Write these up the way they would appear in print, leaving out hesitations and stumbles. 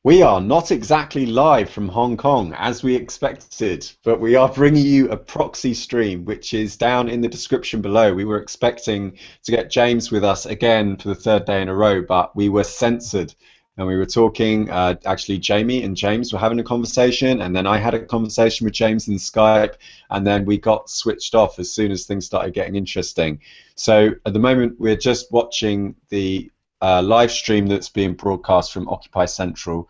We are not exactly live from Hong Kong as we expected, but we are bringing you a proxy stream, which is down in the description below. We were expecting to get James with us again for the third day in a row, but we were censored. And we were talking, actually, Jamie and James were having a conversation, and then I had a conversation with James in Skype, and then we got switched off as soon as things started getting interesting. So at the moment, we're just watching the live stream that's being broadcast from Occupy Central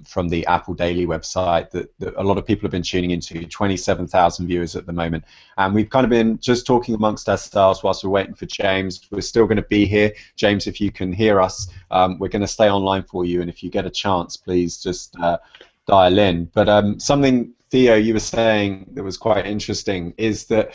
from the Apple Daily website that a lot of people have been tuning into, 27,000 viewers at the moment. And we've kind of been just talking amongst ourselves whilst we're waiting for James. We're still going to be here. James, if you can hear us, we're going to stay online for you. And if you get a chance, please just dial in. But something, Theo, you were saying that was quite interesting is that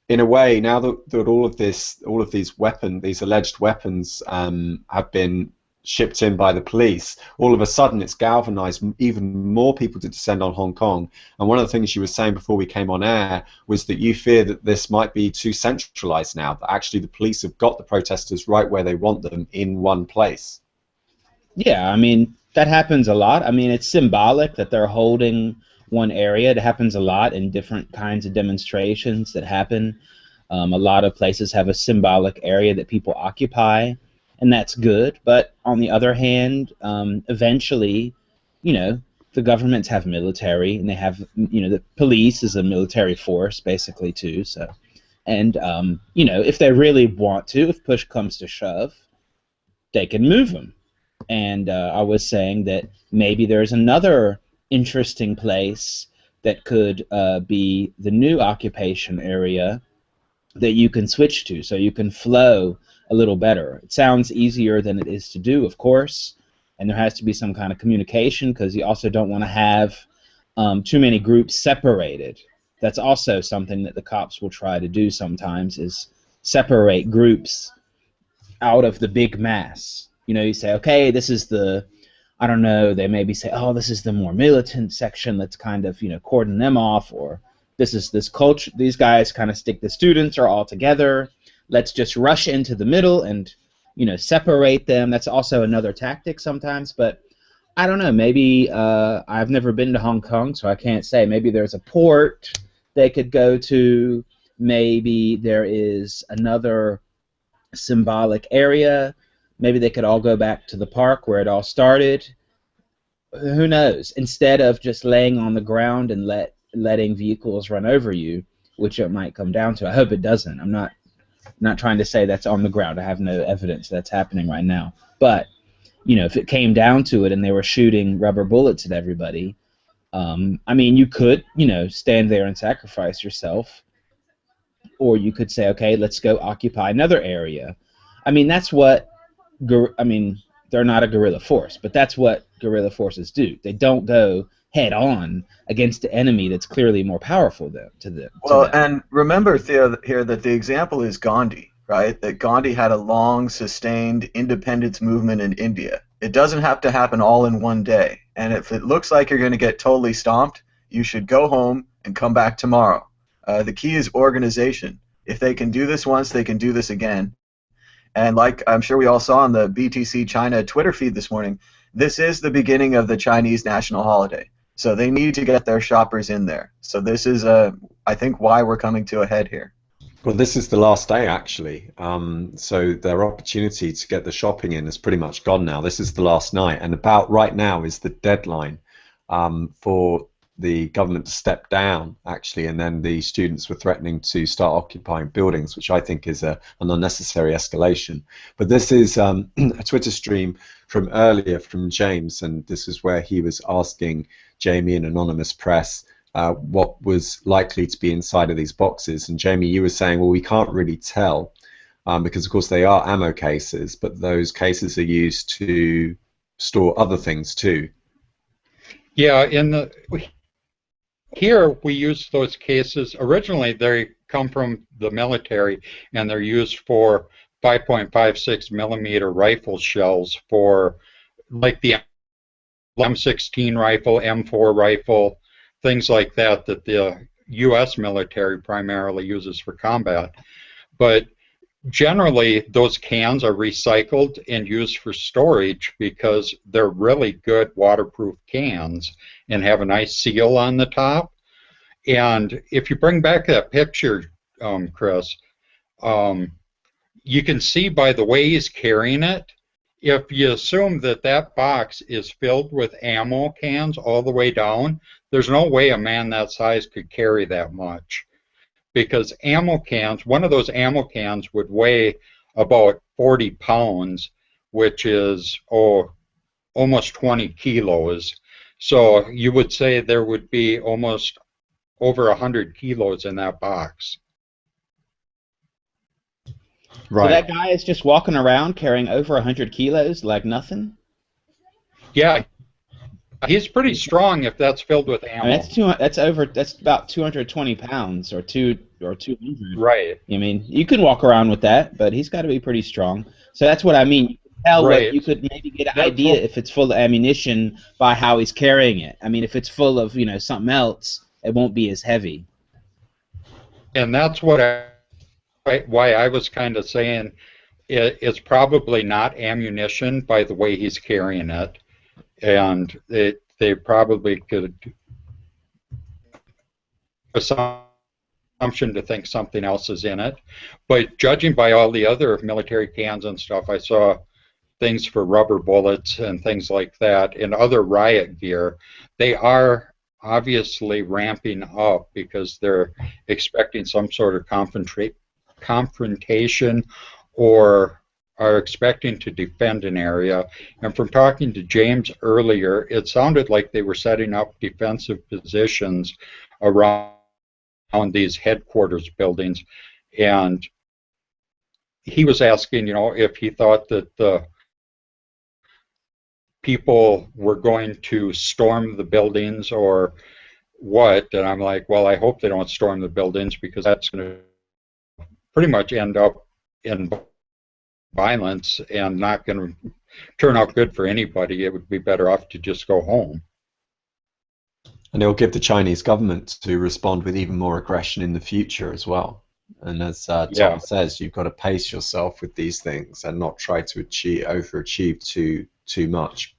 in a way, now that all of these alleged weapons have been shipped in by the police, all of a sudden it's galvanized even more people to descend on Hong Kong. And one of the things you were saying before we came on air was that you fear that this might be too centralized now, that actually the police have got the protesters right where they want them in one place. Yeah, I mean, that happens a lot. I mean, it's symbolic that they're holding one area. It happens a lot in different kinds of demonstrations that happen. A lot of places have a symbolic area that people occupy, and that's good. But on the other hand, eventually, you know, the governments have military, and they have, the police is a military force basically too. So, and if they really want to, if push comes to shove, they can move them. And I was saying that maybe there's another interesting place that could be the new occupation area that you can switch to, so you can flow a little better. It sounds easier than it is to do, of course, and there has to be some kind of communication because you also don't want to have too many groups separated. That's also something that the cops will try to do sometimes, is separate groups out of the big mass. You say, okay, this is the, I don't know, they maybe say, oh, this is the more militant section, let's kind of, cordon them off, or this is this culture, these guys kind of stick, the students are all together, let's just rush into the middle and, separate them. That's also another tactic sometimes, but I don't know, maybe, I've never been to Hong Kong, so I can't say. Maybe there's a port they could go to, maybe there is another symbolic area. Maybe they could all go back to the park where it all started. Who knows? Instead of just laying on the ground and letting vehicles run over you, which it might come down to. I hope it doesn't. I'm not trying to say that's on the ground. I have no evidence that's happening right now. But if it came down to it and they were shooting rubber bullets at everybody, I mean, you could stand there and sacrifice yourself, or you could say, okay, let's go occupy another area. I mean, that's what they're not a guerrilla force, but that's what guerrilla forces do. They don't go head on against the enemy that's clearly more powerful to Well, them. and remember, Theo, here that the example is Gandhi, right? That Gandhi had a long, sustained independence movement in India. It doesn't have to happen all in one day. And if it looks like you're going to get totally stomped, you should go home and come back tomorrow. The key is organization. If they can do this once, they can do this again. And like I'm sure we all saw on the BTC China Twitter feed this morning, this is the beginning of the Chinese national holiday. So they need to get their shoppers in there. So this is, I think, why we're coming to a head here. Well, this is the last day, actually. So their opportunity to get the shopping in is pretty much gone now. This is the last night, and about right now is the deadline for the government to step down, actually, and then the students were threatening to start occupying buildings, which I think is an unnecessary escalation. But this is a Twitter stream from earlier from James, and this is where he was asking Jamie and Anonymous Press what was likely to be inside of these boxes. And Jamie, you were saying, well, we can't really tell because, of course, they are ammo cases, but those cases are used to store other things too. Yeah, here we use those cases. Originally, they come from the military, and they're used for 5.56 millimeter rifle shells for, like the M16 rifle, M4 rifle, things like that the U.S. military primarily uses for combat. But generally, those cans are recycled and used for storage because they're really good waterproof cans and have a nice seal on the top. And if you bring back that picture, Chris, um, you can see by the way he's carrying it, if you assume that that box is filled with ammo cans all the way down, there's no way a man that size could carry that much. Because ammo cans, one of those ammo cans would weigh about 40 pounds, which is, almost 20 kilos. So you would say there would be almost over 100 kilos in that box. So that guy is just walking around carrying over 100 kilos like nothing? Yeah, he's pretty strong if that's filled with ammo. I mean, that's about 220 pounds or 200. Right. I mean, you can walk around with that, but he's got to be pretty strong. So that's what I mean. You can tell Right. you could maybe get an idea if it's full of ammunition by how he's carrying it. I mean, if it's full of, something else, it won't be as heavy. And that's why I was kind of saying it's probably not ammunition by the way he's carrying it. And they probably could assumption to think something else is in it. But judging by all the other military cans and stuff, I saw things for rubber bullets and things like that and other riot gear. They are obviously ramping up because they're expecting some sort of confrontation or are expecting to defend an area. And from talking to James earlier, it sounded like they were setting up defensive positions around these headquarters buildings. And he was asking, if he thought that the people were going to storm the buildings or what. And I'm like, well, I hope they don't storm the buildings because that's going to pretty much end up in violence and not going to turn out good for anybody. It would be better off to just go home. And it'll give the Chinese government to respond with even more aggression in the future as well. And as Tom says, you've got to pace yourself with these things and not try to overachieve too much.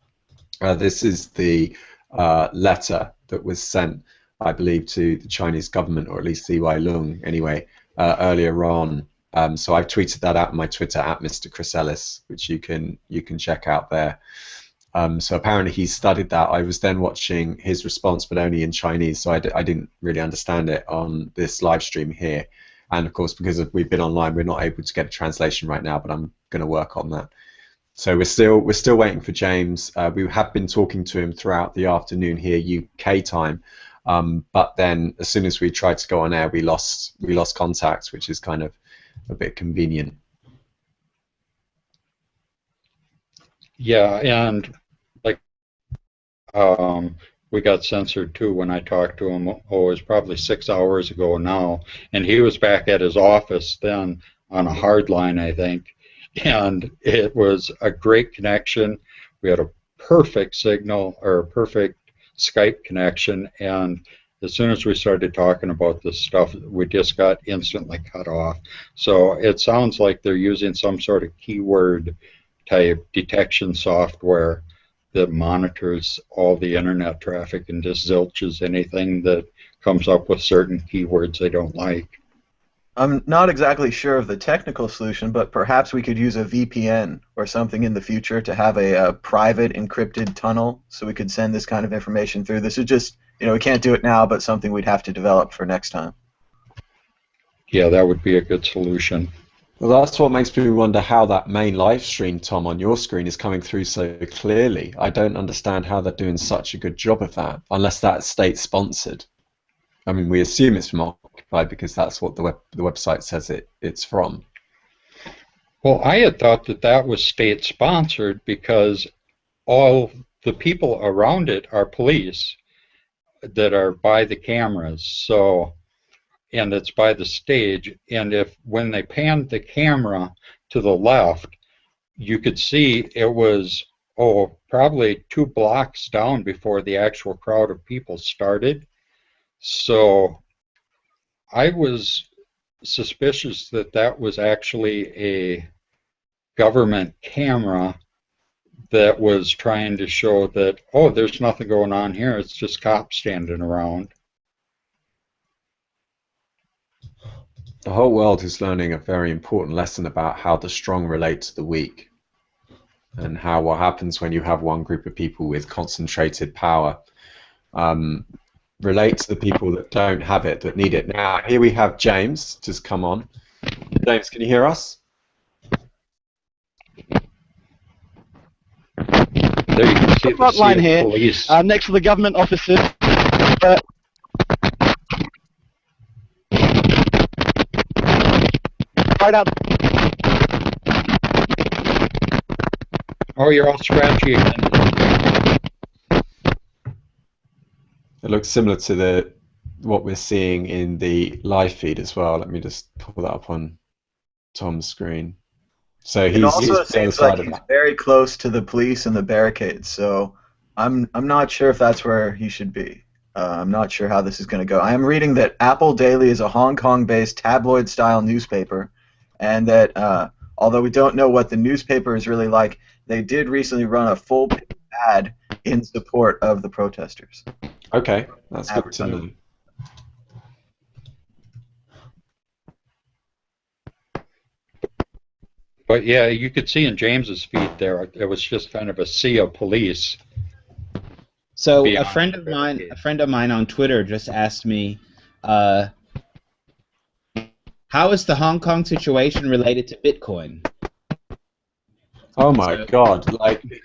This is the letter that was sent, I believe, to the Chinese government, or at least Li Weilung anyway, earlier on. So I've tweeted that out on my Twitter at Mr. Chris Ellis, which you can check out there. So apparently he studied that. I was then watching his response, but only in Chinese, so I didn't really understand it on this live stream here. And of course, because we've been online, we're not able to get a translation right now, but I'm going to work on that. So we're still waiting for James. We have been talking to him throughout the afternoon here, UK time. But then as soon as we tried to go on air, we lost contact, which is kind of a bit convenient. Yeah, and like we got censored too when I talked to him. It was probably 6 hours ago now, and he was back at his office then on a hard line, I think, and it was a great connection. We had a perfect signal or a perfect Skype connection, and as soon as we started talking about this stuff, we just got instantly cut off. So it sounds like they're using some sort of keyword type detection software that monitors all the internet traffic and just zilches anything that comes up with certain keywords they don't like. I'm not exactly sure of the technical solution, but perhaps we could use a VPN or something in the future to have a private encrypted tunnel so we could send this kind of information through. This is just, we can't do it now, but something we'd have to develop for next time. Yeah, that would be a good solution. Well, that's what makes me wonder how that main live stream, Tom, on your screen is coming through so clearly. I don't understand how they're doing such a good job of that, unless that's state-sponsored. I mean, we assume it's from Occupy because that's what the website says it's from. Well, I had thought that was state-sponsored because all the people around it are police that are by the cameras. So, and it's by the stage, and when they panned the camera to the left, you could see it was probably 2 blocks down before the actual crowd of people started. So I was suspicious that that was actually a government camera that was trying to show that, oh, there's nothing going on here. It's just cops standing around. The whole world is learning a very important lesson about how the strong relate to the weak, and how what happens when you have one group of people with concentrated power relate to the people that don't have it, that need it. Now, here we have James just come on. James, can you hear us? There you can see the front line here, police. next to the government offices. Right out. Oh, you're all scratchy again. It looks similar to what we're seeing in the live feed as well. Let me just pull that up on Tom's screen. So It also he's seems like he's very close to the police and the barricades, so I'm not sure if that's where he should be. I'm not sure how this is going to go. I am reading that Apple Daily is a Hong Kong-based tabloid-style newspaper, and that although we don't know what the newspaper is really like, they did recently run a full ad in support of the protesters. Okay, that's good to know. But yeah, you could see in James's feed there, it was just kind of a sea of police. So a friend of mine on Twitter just asked me, how is the Hong Kong situation related to Bitcoin? Oh my God! Like, in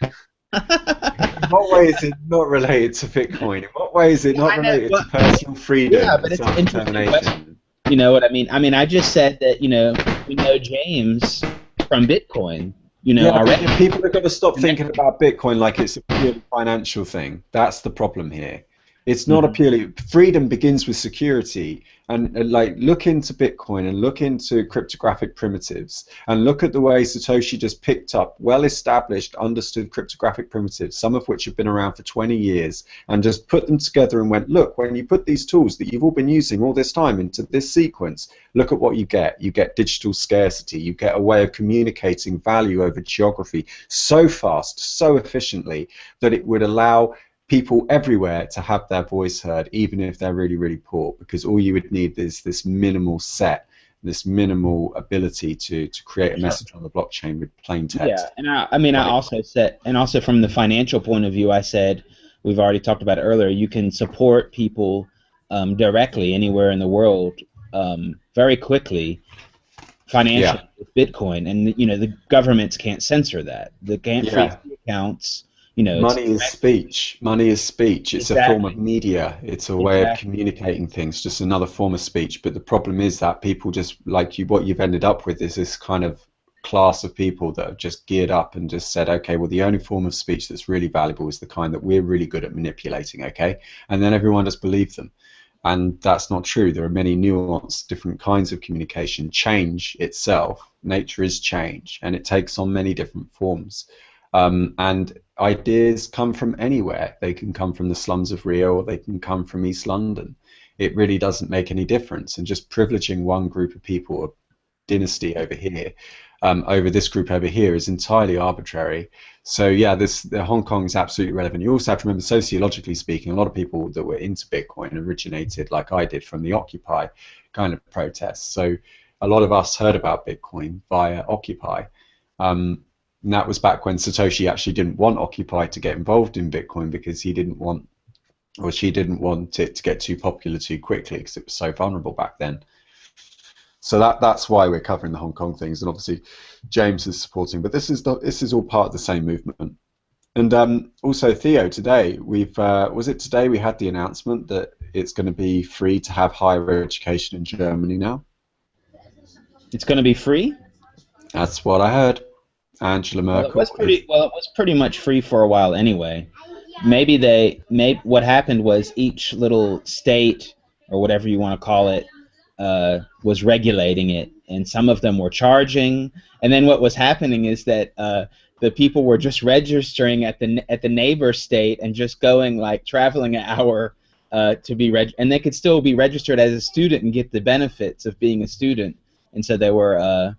what way is it not related to Bitcoin? In what way is it not related to personal freedom? Yeah, but it's an interesting question. You know what I mean? I mean, I just said that, you know, we know James from Bitcoin. You know, already. People are going to stop thinking about Bitcoin like it's a purely financial thing. That's the problem here. It's not a purely freedom begins with security, and like look into Bitcoin and look into cryptographic primitives and look at the way Satoshi just picked up well-established, understood cryptographic primitives, some of which have been around for 20 years, and just put them together and went, look, when you put these tools that you've all been using all this time into this sequence, look at what you get. You get digital scarcity. You get a way of communicating value over geography so fast, so efficiently that it would allow people everywhere to have their voice heard, even if they're really, really poor, because all you would need is this minimal set, this minimal ability to create a message on the blockchain with plain text. Yeah, and I also said, and also from the financial point of view, I said, we've already talked about it earlier, you can support people directly anywhere in the world very quickly financially with Bitcoin, and you know the governments can't censor that. They can't freeze the accounts. You know, money is speech. Money is speech. It's a form of media. It's a way of communicating things. Just another form of speech. But the problem is that people just like you. What you've ended up with is this kind of class of people that have just geared up and just said, okay, well, the only form of speech that's really valuable is the kind that we're really good at manipulating. Okay, and then everyone just believes them. And that's not true. There are many nuanced, different kinds of communication. Change itself, nature is change, and it takes on many different forms. And ideas come from anywhere. They can come from the slums of Rio, or they can come from East London. It really doesn't make any difference. And just privileging one group of people, a dynasty over here, over this group over here, is entirely arbitrary. So yeah, the Hong Kong is absolutely relevant. You also have to remember, sociologically speaking, a lot of people that were into Bitcoin originated, like I did, from the Occupy kind of protests. So a lot of us heard about Bitcoin via Occupy. And that was back when Satoshi actually didn't want Occupy to get involved in Bitcoin, because he didn't want, or she didn't want it to get too popular too quickly, because it was so vulnerable back then. So that's why we're covering the Hong Kong things, and obviously James is supporting. But this is all part of the same movement. And also, Theo, today was it today we had the announcement that it's going to be free to have higher education in Germany now? It's going to be free? That's what I heard. Angela Merkel. It was pretty much free for a while anyway. What happened was each little state, or whatever you want to call it, was regulating it, and some of them were charging. And then what was happening is that the people were just registering at the neighbor state and just going, like, traveling an hour to be and they could still be registered as a student and get the benefits of being a student. And so they were,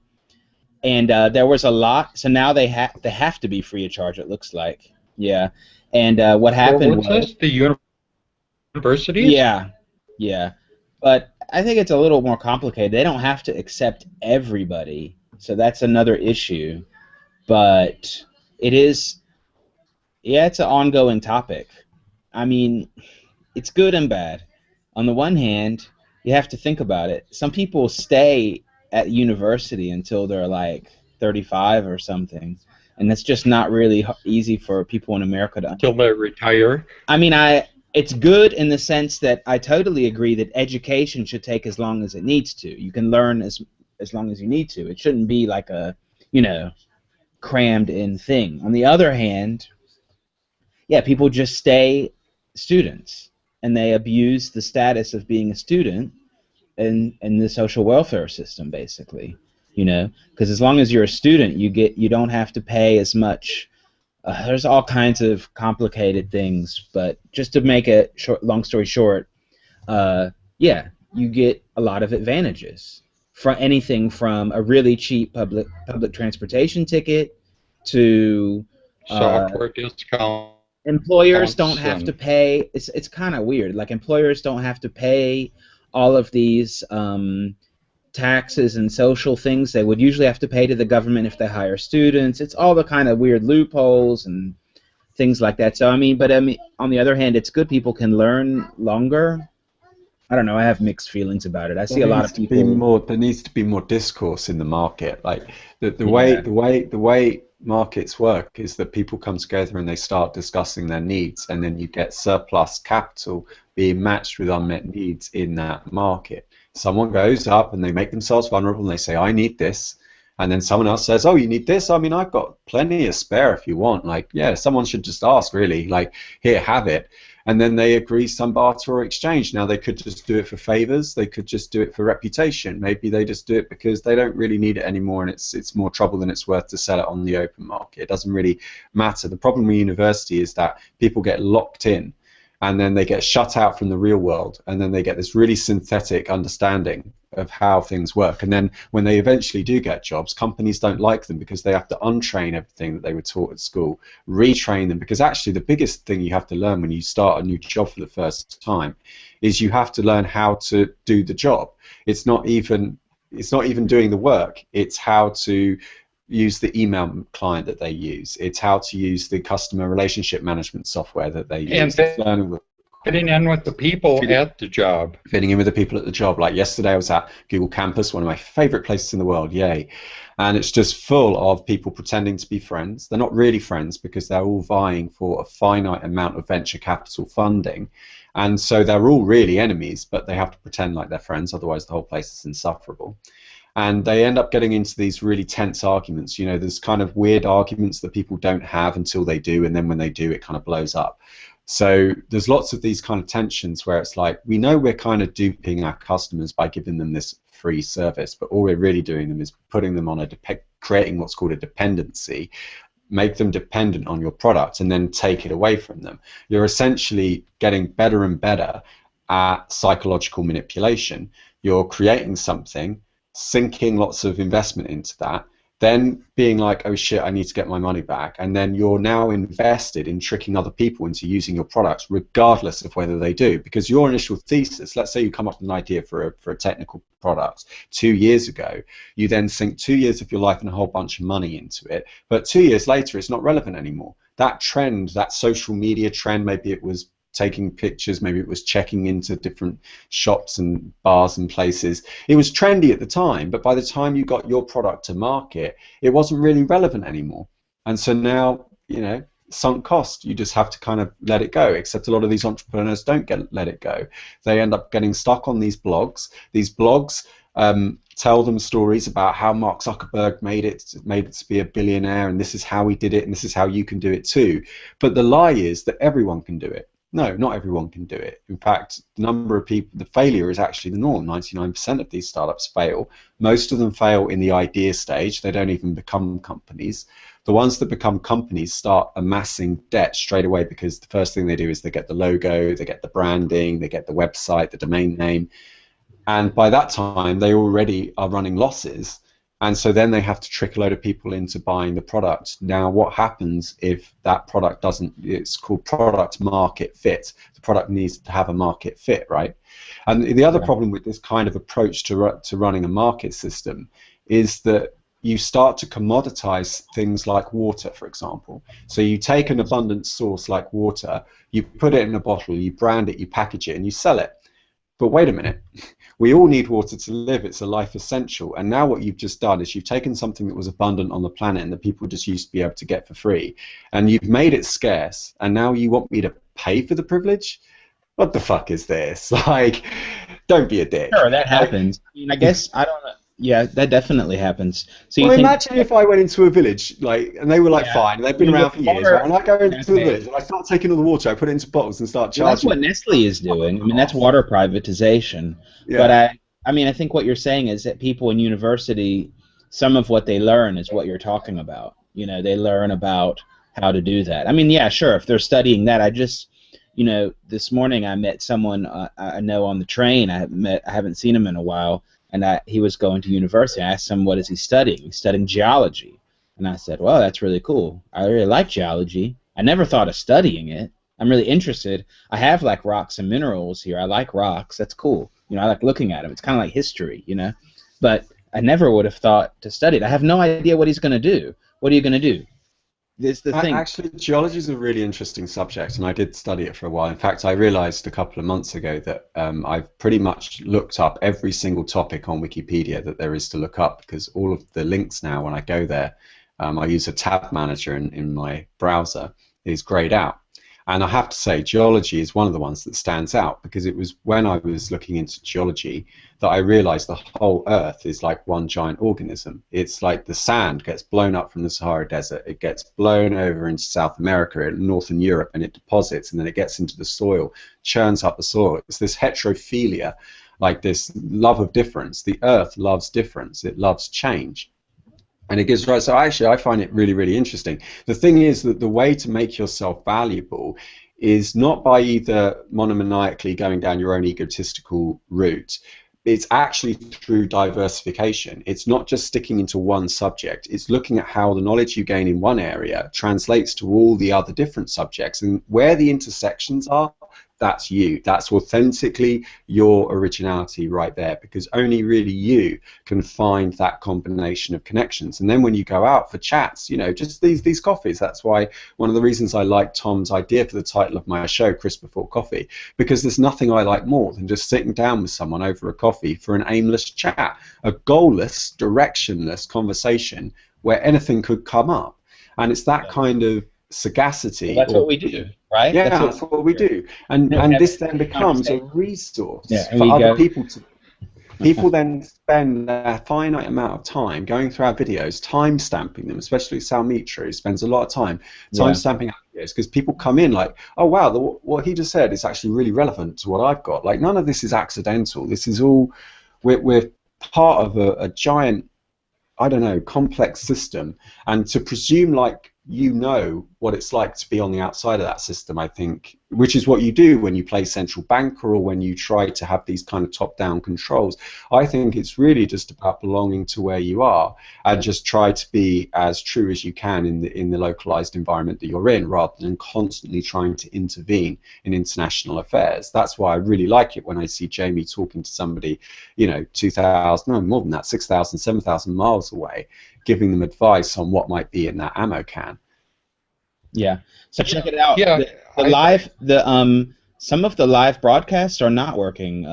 there was a lot. So now they have to be free of charge. It looks like, yeah. And what happened what's was, this? The universities? yeah, yeah. But I think it's a little more complicated. They don't have to accept everybody, so that's another issue. But it is, yeah, it's an ongoing topic. I mean, it's good and bad. On the one hand, you have to think about it. Some people stay at university until they're like 35 or something, and that's just not really easy for people in America to. Till they retire. I mean, it's good in the sense that I totally agree that education should take as long as it needs to. You can learn as long as you need to. It shouldn't be like a, crammed in thing. On the other hand, yeah, people just stay students, and they abuse the status of being a student in the social welfare system, basically. Because as long as you're a student, you don't have to pay as much. There's all kinds of complicated things, but just to make a long story short, yeah, you get a lot of advantages. From anything from a really cheap public transportation ticket to Software discount. employers don't have to pay. It's kind of weird. Like, employers don't have to pay all of these taxes and social things they would usually have to pay to the government if they hire students. It's all the kind of weird loopholes and things like that. So I mean, on the other hand, it's good people can learn longer. I don't know. I have mixed feelings about it. I see a lot of people. There needs to be more discourse in the market. Like the way markets work is that people come together and they start discussing their needs, and then you get surplus capital being matched with unmet needs in that market. Someone goes up and they make themselves vulnerable and they say, I need this. And then someone else says, oh, you need this? I mean, I've got plenty of spare if you want. Like, yeah, someone should just ask, really. Like, here, have it. And then they agree some barter or exchange. Now, they could just do it for favors. They could just do it for reputation. Maybe they just do it because they don't really need it anymore, and it's more trouble than it's worth to sell it on the open market. It doesn't really matter. The problem with university is that people get locked in, and then they get shut out from the real world, and then they get this really synthetic understanding of how things work. And then when they eventually do get jobs, companies don't like them because they have to untrain everything that they were taught at school, retrain them, because actually the biggest thing you have to learn when you start a new job for the first time is you have to learn how to do the job. It's not even doing the work, it's how to use the email client that they use. It's how to use the customer relationship management software that they use. And fitting in with the people at the job. Fitting in with the people at the job. Like yesterday I was at Google Campus, one of my favorite places in the world, yay. And it's just full of people pretending to be friends. They're not really friends because they're all vying for a finite amount of venture capital funding. And so they're all really enemies, but they have to pretend like they're friends, otherwise the whole place is insufferable. And they end up getting into these really tense arguments. There's kind of weird arguments that people don't have until they do, and then when they do, it kind of blows up. So there's lots of these kind of tensions where it's like, we know we're kind of duping our customers by giving them this free service, but all we're really doing them is putting them on creating what's called a dependency, make them dependent on your product, and then take it away from them. You're essentially getting better and better at psychological manipulation. You're creating something, sinking lots of investment into that, then being like, oh shit, I need to get my money back, and then you're now invested in tricking other people into using your products regardless of whether they do, because your initial thesis, let's say you come up with an idea for a technical product 2 years ago, you then sink 2 years of your life and a whole bunch of money into it, but 2 years later it's not relevant anymore. That trend, that social media trend, maybe it was taking pictures, maybe it was checking into different shops and bars and places. It was trendy at the time, but by the time you got your product to market, it wasn't really relevant anymore. And so now, sunk cost, you just have to kind of let it go, except a lot of these entrepreneurs don't let it go. They end up getting stuck on these blogs. These blogs tell them stories about how Mark Zuckerberg made it to be a billionaire, and this is how he did it, and this is how you can do it too. But the lie is that everyone can do it. No, not everyone can do it. In fact, the number of people, the failure is actually the norm. 99% of these startups fail. Most of them fail in the idea stage. They don't even become companies. The ones that become companies start amassing debt straight away because the first thing they do is they get the logo, they get the branding, they get the website, the domain name, and by that time they already are running losses. And so then they have to trick a load of people into buying the product. Now, what happens if that product doesn't, it's called product market fit. The product needs to have a market fit, right? And the other problem with this kind of approach to running a market system is that you start to commoditize things like water, for example. So you take an abundant source like water, you put it in a bottle, you brand it, you package it, and you sell it. But wait a minute, we all need water to live, it's a life essential, and now what you've just done is you've taken something that was abundant on the planet and that people just used to be able to get for free, and you've made it scarce, and now you want me to pay for the privilege? What the fuck is this? Like, don't be a dick. Sure, that happens. I mean, I guess, I don't know. Yeah, that definitely happens. So Well, you think, imagine if I went into a village, like, and they were like, Yeah. fine, and they've been I mean, around for years, right? And I go into the Okay. village and I start taking all the water, I put it into bottles and start well, that's charging. what Nestle is doing. I mean, that's water privatization. Yeah. But I mean, I think what you're saying is that people in university, some of what they learn is what you're talking about. You know, they learn about how to do that. I mean, yeah, sure, if they're studying that. I just, you know, this morning I met someone I know on the train. I haven't seen him in a while, and he was going to university. I asked him, what is he studying? He's studying geology. And I said, well, that's really cool. I really like geology. I never thought of studying it. I'm really interested. I have like rocks and minerals here. I like rocks. That's cool. You know, I like looking at them. It's kind of like history, you know. But I never would have thought to study it. I have no idea what he's going to do. What are you going to do? This the thing. Actually, geology is a really interesting subject, and I did study it for a while. In fact, I realized a couple of months ago that I've pretty much looked up every single topic on Wikipedia that there is to look up, because all of the links now, when I go there, I use a tab manager in my browser, is grayed out. And I have to say, geology is one of the ones that stands out, because it was when I was looking into geology that I realized the whole Earth is like one giant organism. It's like the sand gets blown up from the Sahara Desert, it gets blown over into South America and Northern Europe, and it deposits, and then it gets into the soil, churns up the soil. It's this heterophilia, like this love of difference. The Earth loves difference, it loves change. And it gives rise. So actually, I find it really, really interesting. The thing is that the way to make yourself valuable is not by either monomaniacally going down your own egotistical route. It's actually through diversification. It's not just sticking into one subject. It's looking at how the knowledge you gain in one area translates to all the other different subjects, and where the intersections are. That's you. That's authentically your originality right there, because only really you can find that combination of connections. And then when you go out for chats, you know, just these coffees. That's why one of the reasons I like Tom's idea for the title of my show, Chris Before Coffee, because there's nothing I like more than just sitting down with someone over a coffee for an aimless chat, a goalless, directionless conversation where anything could come up. And it's that kind of sagacity. Well, that's what we do, right? Yeah, that's what we do. And this then becomes a resource for other people to. People then spend a finite amount of time going through our videos, time-stamping them, especially Sal Mitri spends a lot of time stamping our videos, because people come in like, oh wow, what he just said is actually really relevant to what I've got. Like, none of this is accidental. This is all, we're part of a giant, I don't know, complex system. And to presume like you know what it's like to be on the outside of that system, I think, which is what you do when you play central banker or when you try to have these kind of top-down controls. I think it's really just about belonging to where you are and just try to be as true as you can in the localized environment that you're in, rather than constantly trying to intervene in international affairs. That's why I really like it when I see Jamie talking to somebody, you know, 2,000, no, more than that, 6,000, 7,000 miles away, giving them advice on what might be in that ammo can. Yeah. So check it out. Yeah, Some of the live broadcasts are not working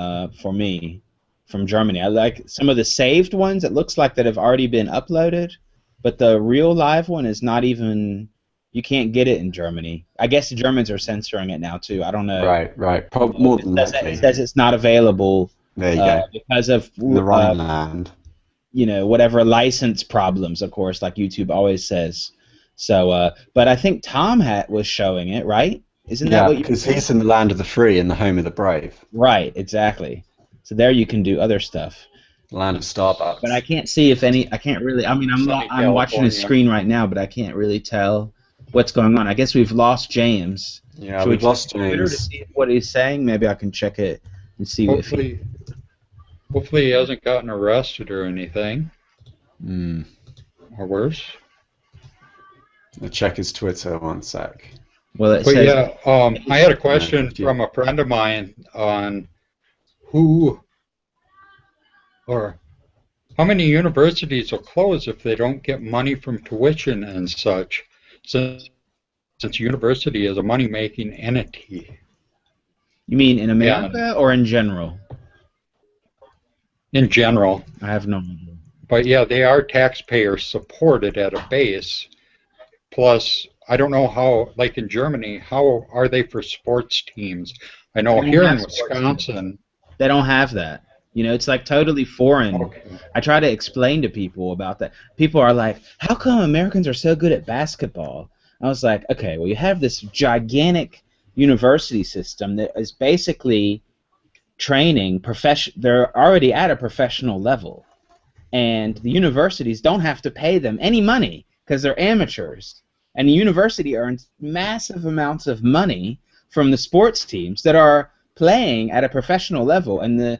for me from Germany. I like some of the saved ones. It looks like that have already been uploaded, but the real live one is not even. You can't get it in Germany. I guess the Germans are censoring it now too. I don't know. Right. Probably more than likely. It says it's not available. There you go. Because of The Rhineland. You know, whatever license problems, of course, like YouTube always says. So, but I think Tom was showing it, right? Isn't that what you? Because he's in the land of the free and the home of the brave. Right, exactly. So there you can do other stuff. Land of But I Starbucks. can't see if any. I can't really. I mean, Sunny I'm watching his California. screen right now, but I can't really tell what's going on. I guess we've lost James. Yeah, Should we we've check lost his Twitter to James. see what he's saying? Maybe I can check it and see if he. Hopefully, hopefully he hasn't gotten arrested or anything, Hmm. or worse. I'll check his Twitter one sec. Well, it But says. yeah, I had a No, question from a friend of mine on who or how many universities will close if they don't get money from tuition and such, since university is a money-making entity. You mean in And America or in general? in general. I have no idea. But yeah, they are taxpayer supported at a base. Plus, I don't know how, like in Germany, how are they for sports teams? I They know don't here have in sports teams. Wisconsin. They don't have that. You know, it's like totally foreign. Okay. I try to explain to people about that. People are like, "How come Americans are so good at basketball?" I was like, "Okay, well, you have this gigantic university system that is basically training profession. They're already at a professional level, and the universities don't have to pay them any money because they're amateurs. And the university earns massive amounts of money from the sports teams that are playing at a professional level, and the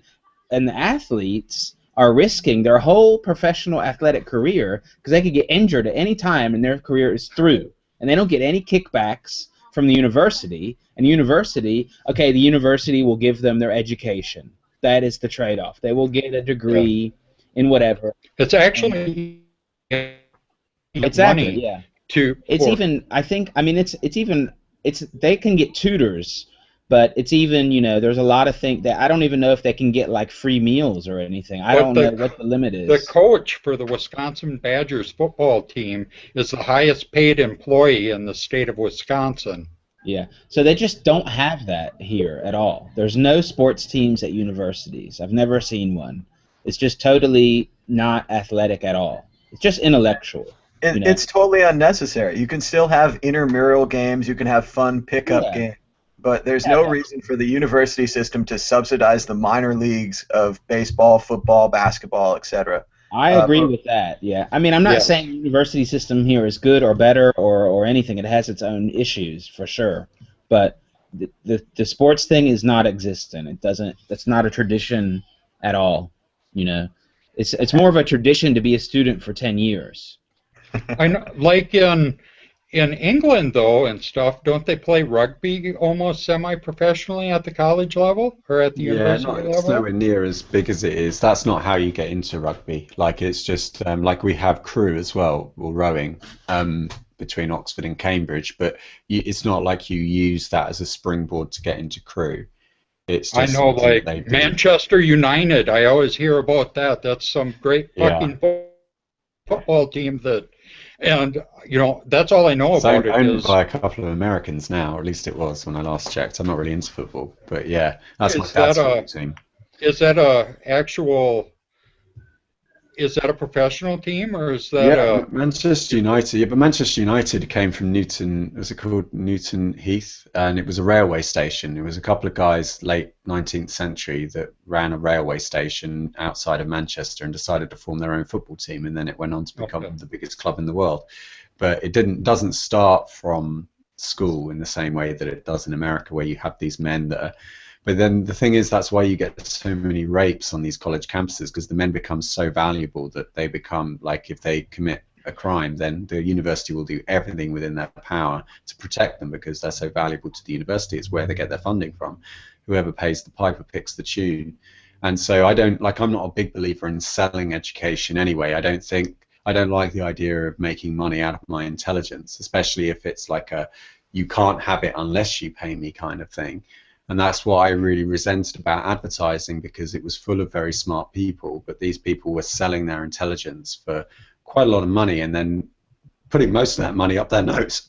athletes are risking their whole professional athletic career because they could get injured at any time and their career is through. And they don't get any kickbacks from the university. And the university will give them their education. That is the trade-off. They will get a Yeah. degree in whatever. It's actually Exactly, money yeah. to It's for even, I think, I mean, it's they can get tutors, but it's even, there's a lot of things that I don't even know if they can get like free meals or anything. I but don't know what the limit the is. coach for the Wisconsin Badgers football team is the highest paid employee in the state of Wisconsin. Yeah. So they just don't have that here at all. There's no sports teams at universities. I've never seen one. It's just totally not athletic at all. It's just intellectual, you know. It's totally unnecessary. You can still have intramural games. You can have fun pickup Yeah. games. But there's Yeah, no but reason for the university system to subsidize the minor leagues of baseball, football, basketball, etc. I agree with that. Yeah. I mean, I'm not Yes. saying the university system here is good or better or anything. It has its own issues for sure. But the sports thing is not existent. It doesn't. That's not a tradition at all. You know, it's more of a tradition to be a student for 10 years. I know, like in England though and stuff, don't they play rugby almost semi-professionally at the college level or at the Yeah, university not it's level? nowhere near as big as it is. That's not how you get into rugby. Like it's just like we have crew as well, or rowing, between Oxford and Cambridge. But it's not like you use that as a springboard to get into crew. It's I just know, something that like they do. Manchester United. I always hear about that. That's some great Yeah. fucking football team that, and that's all I know It's about it owned is by a couple of Americans now, or at least it was when I last checked. I'm not really into football, but yeah, that's my is that dad's a football team. is that a actual is that a professional team or is that Yeah, a Manchester United. Yeah, but Manchester United came from Newton. Was it called Newton Heath? And it was a railway station. It was a couple of guys late 19th century that ran a railway station outside of Manchester and decided to form their own football team. And then it went on to okay? become the biggest club in the world. But it doesn't start from school in the same way that it does in America, where you have these men that are. But then the thing is, that's why you get so many rapes on these college campuses, because the men become so valuable that they become, like, if they commit a crime, then the university will do everything within their power to protect them because they're so valuable to the university. It's where they get their funding from. Whoever pays the piper picks the tune. And so I'm not a big believer in selling education anyway. I don't like the idea of making money out of my intelligence, especially if it's like you can't have it unless you pay me kind of thing. And that's what I really resented about advertising, because it was full of very smart people, but these people were selling their intelligence for quite a lot of money and then putting most of that money up their nose.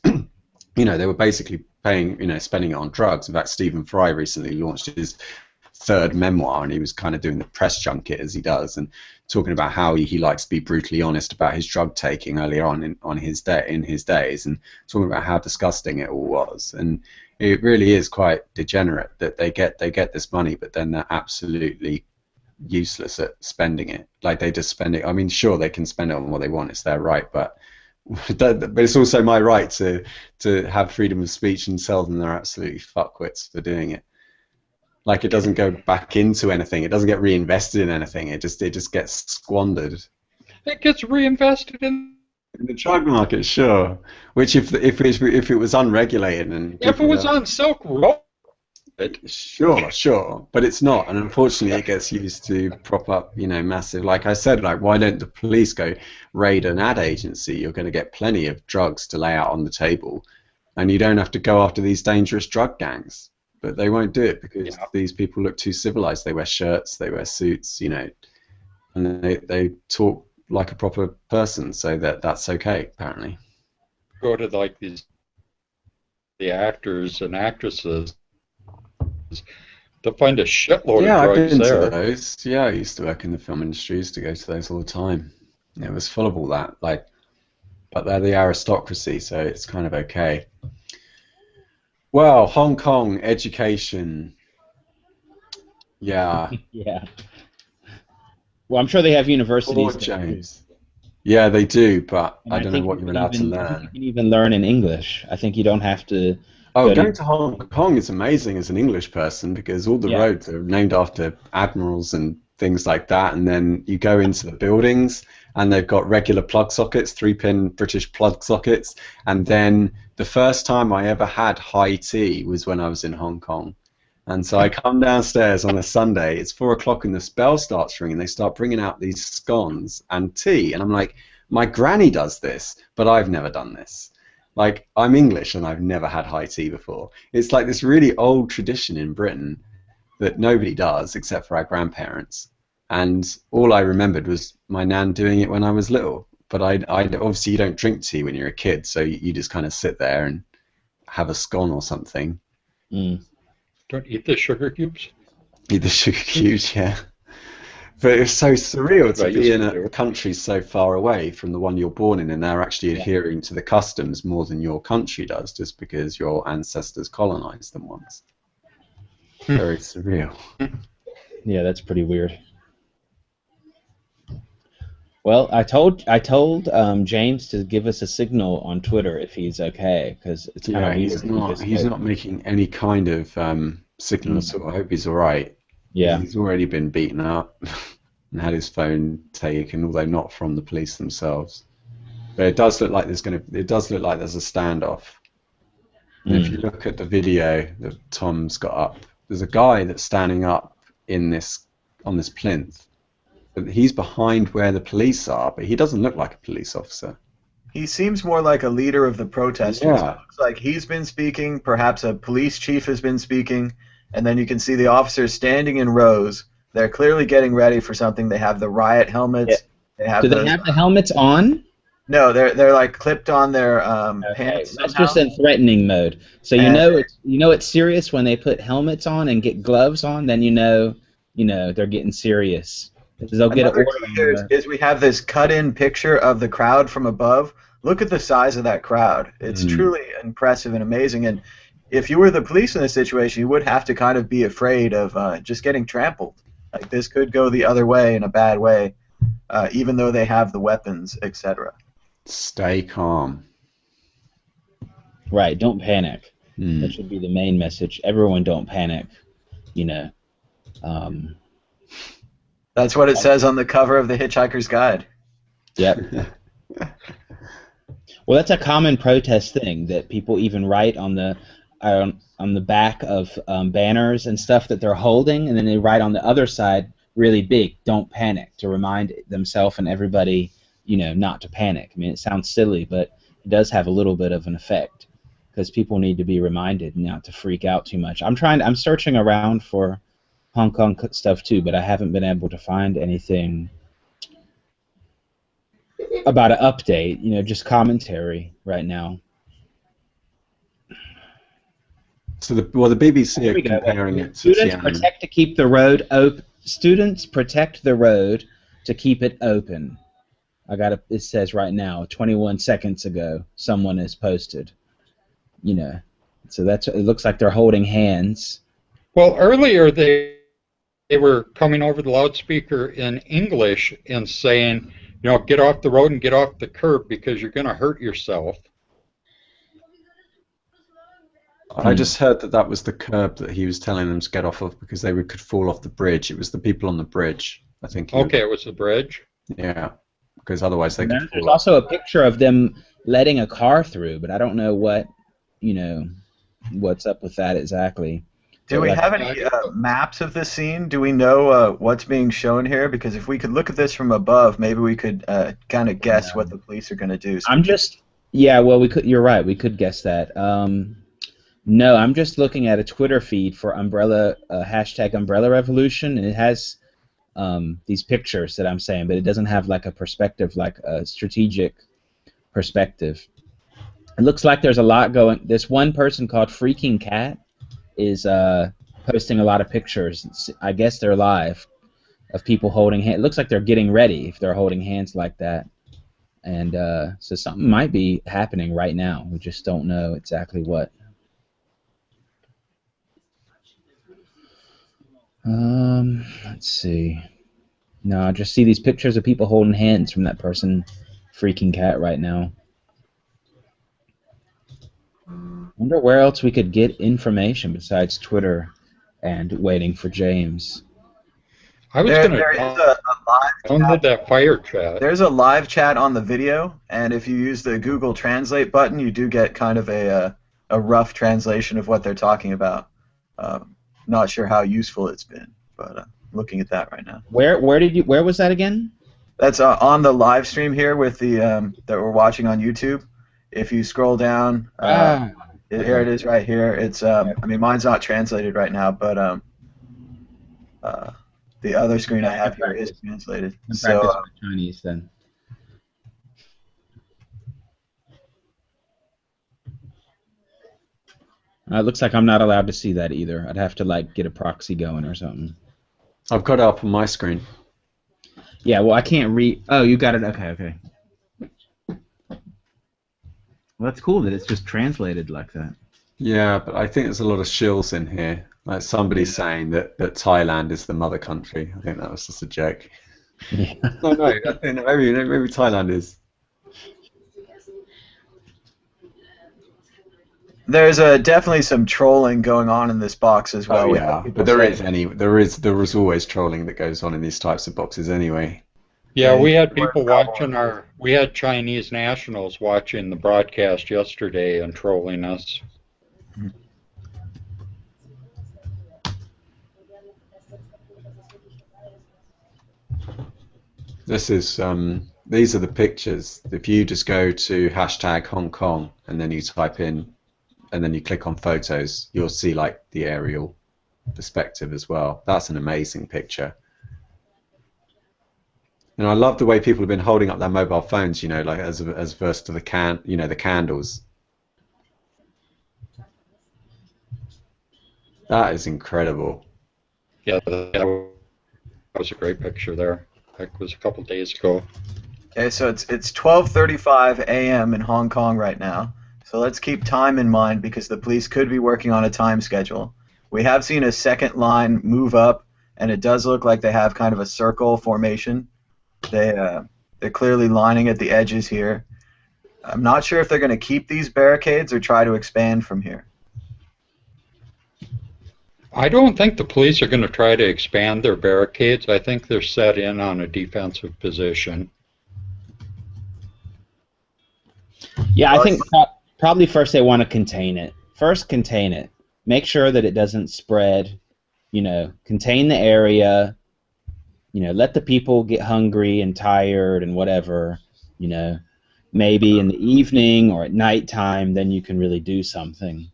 They were basically spending it on drugs. In fact, Stephen Fry recently launched his third memoir, and he was kind of doing the press junket as he does, and talking about how he likes to be brutally honest about his drug taking earlier on in his days, and talking about how disgusting it all was. And it really is quite degenerate that they get this money, but then they're absolutely useless at spending it. Like they just spend it. I mean, sure, they can spend it on what they want. It's their right, but it's also my right to have freedom of speech and tell them they're absolutely fuckwits for doing it. Like it doesn't go back into anything. It doesn't get reinvested in anything. It just gets squandered. It gets reinvested in The drug market, sure. Which if it was unregulated and if it was on Silk Road. Sure, but it's not, and unfortunately, it gets used to prop up, massive. Like I said, like why don't the police go raid an ad agency? You're going to get plenty of drugs to lay out on the table, and you don't have to go after these dangerous drug gangs. But they won't do it because these people look too civilized. They wear shirts, they wear suits, and they talk like a proper person, so that's okay apparently. Go to like the actors and actresses to find a shitload of drugs I've been there. to those. Yeah, I used to work in the film industry. Used to go to those all the time. It was full of all that. But they're the aristocracy, so it's kind of okay. Well, Hong Kong education. Yeah. Yeah. Well, I'm sure they have universities. Poor James. Yeah, they do, but And I don't know what you're allowed to You learn. can even learn in English. I think you don't have to. Oh, going to Hong Kong is amazing as an English person because all the roads are named after admirals and things like that. And then you go into the buildings and they've got regular plug sockets, 3-pin British plug sockets. And then the first time I ever had high tea was when I was in Hong Kong. And so I come downstairs on a Sunday, it's 4 o'clock and the bell starts ringing. They start bringing out these scones and tea. And I'm like, my granny does this, but I've never done this. Like, I'm English and I've never had high tea before. It's like this really old tradition in Britain that nobody does except for our grandparents. And all I remembered was my nan doing it when I was little. But I obviously you don't drink tea when you're a kid, so you just kind of sit there and have a scone or something. Mm. Don't eat the sugar cubes. Eat the sugar cubes, yeah. But it's so surreal to be in a country so far away from the one you're born in, and they're actually adhering to the customs more than your country does, just because your ancestors colonized them once. Very surreal. Yeah, that's pretty weird. Well, I told James to give us a signal on Twitter if he's okay, because it's kind of weird. He's not making any kind of signal, so I hope he's all right. Yeah. He's already been beaten up and had his phone taken, although not from the police themselves. But it does look like there's a standoff. And if you look at the video that Tom's got up, there's a guy that's standing up on this plinth. But he's behind where the police are, but he doesn't look like a police officer. He seems more like a leader of the protesters. Yeah. It looks like he's been speaking, perhaps a police chief has been speaking, and then you can see the officers standing in rows. They're clearly getting ready for something. They have the riot helmets. Yeah. Do they have the helmets on? No, they're like clipped on their pants. That's just in threatening mode. So you know it's serious when they put helmets on and get gloves on. Then you know they're getting serious. They'll get Another key here is we have this cut-in picture of the crowd from above. Look at the size of that crowd. It's truly impressive and amazing. And if you were the police in this situation, you would have to kind of be afraid of just getting trampled. Like this could go the other way in a bad way, even though they have the weapons, etc. Stay calm. Right. Don't panic. That should be the main message. Everyone don't panic. That's what it says on the cover of the Hitchhiker's Guide. Yep. Well, that's a common protest thing that people even write on the back of banners and stuff that they're holding, and then they write on the other side really big, "Don't panic," to remind themselves and everybody, not to panic. I mean, it sounds silly, but it does have a little bit of an effect because people need to be reminded not to freak out too much. I'm searching around for Hong Kong stuff too, but I haven't been able to find anything about an update. Just commentary right now. So the BBC are comparing it to Students protect to keep the road open. Students protect the road to keep it open. It says right now, 21 seconds ago, someone has posted. So it looks like they're holding hands. Well, earlier they they were coming over the loudspeaker in English and saying, you know, get off the road and get off the curb because you're going to hurt yourself. I just heard that that was the curb that he was telling them to get off of because they could fall off the bridge. It was the people on the bridge, I think. Okay, it was the bridge. Yeah, because otherwise they could There's fall off. also a picture of them letting a car through, but I don't know what, what's up with that exactly. Do we have any maps of this scene? Do we know what's being shown here? Because if we could look at this from above, maybe we could kind of guess what the police are going to do. Well, we could. You're right. We could guess that. No, I'm just looking at a Twitter feed for hashtag Umbrella Revolution, and it has these pictures that I'm saying, but it doesn't have like a perspective, like a strategic perspective. It looks like there's a lot going. This one person called Freaking Cat is posting a lot of pictures. I guess they're live of people holding hands. It looks like they're getting ready if they're holding hands like that. And so something might be happening right now. We just don't know exactly what. Let's see. No, I just see these pictures of people holding hands from that person, Freaking Cat, right now. Wonder where else we could get information besides Twitter and waiting for James. I was going to download that fire chat. There's a live chat on the video, and if you use the Google Translate button, you do get kind of a rough translation of what they're talking about. Not sure how useful it's been, but looking at that right now. Where was that again? That's on the live stream here with the that we're watching on YouTube. If you scroll down, here it is right here. It's I mean, mine's not translated right now, but the other screen I have here is translated. So Chinese then. It looks like I'm not allowed to see that either. I'd have to like get a proxy going or something. I've got it up on my screen. Yeah, well I can't read. Oh, you got it. Okay. Well, that's cool that it's just translated like that. Yeah, but I think there's a lot of shills in here. Like somebody saying that Thailand is the mother country. I think that was just a joke. Yeah. No, I think maybe Thailand is. There's definitely some trolling going on in this box as well. Oh yeah, but there is always trolling that goes on in these types of boxes anyway. Yeah, we had people watching we had Chinese nationals watching the broadcast yesterday and trolling us. This is these are the pictures. If you just go to hashtag Hong Kong and then you type in and then you click on photos, you'll see like the aerial perspective as well. That's an amazing picture. And I love the way people have been holding up their mobile phones, you know, like as versus to the the candles. That is incredible. Yeah, that was a great picture there. That was a couple days ago. Okay, so it's 12:35 a.m. in Hong Kong right now. So let's keep time in mind because the police could be working on a time schedule. We have seen a second line move up, and it does look like they have kind of a circle formation. They're clearly lining at the edges here. I'm not sure if they're going to keep these barricades or try to expand from here. I don't think the police are going to try to expand their barricades. I think they're set in on a defensive position. Yeah, I think probably first they want to contain it. First, contain it. Make sure that it doesn't spread. You know, contain the area. You know, let the people get hungry and tired and whatever. You know, maybe in the evening or at nighttime, then you can really do something.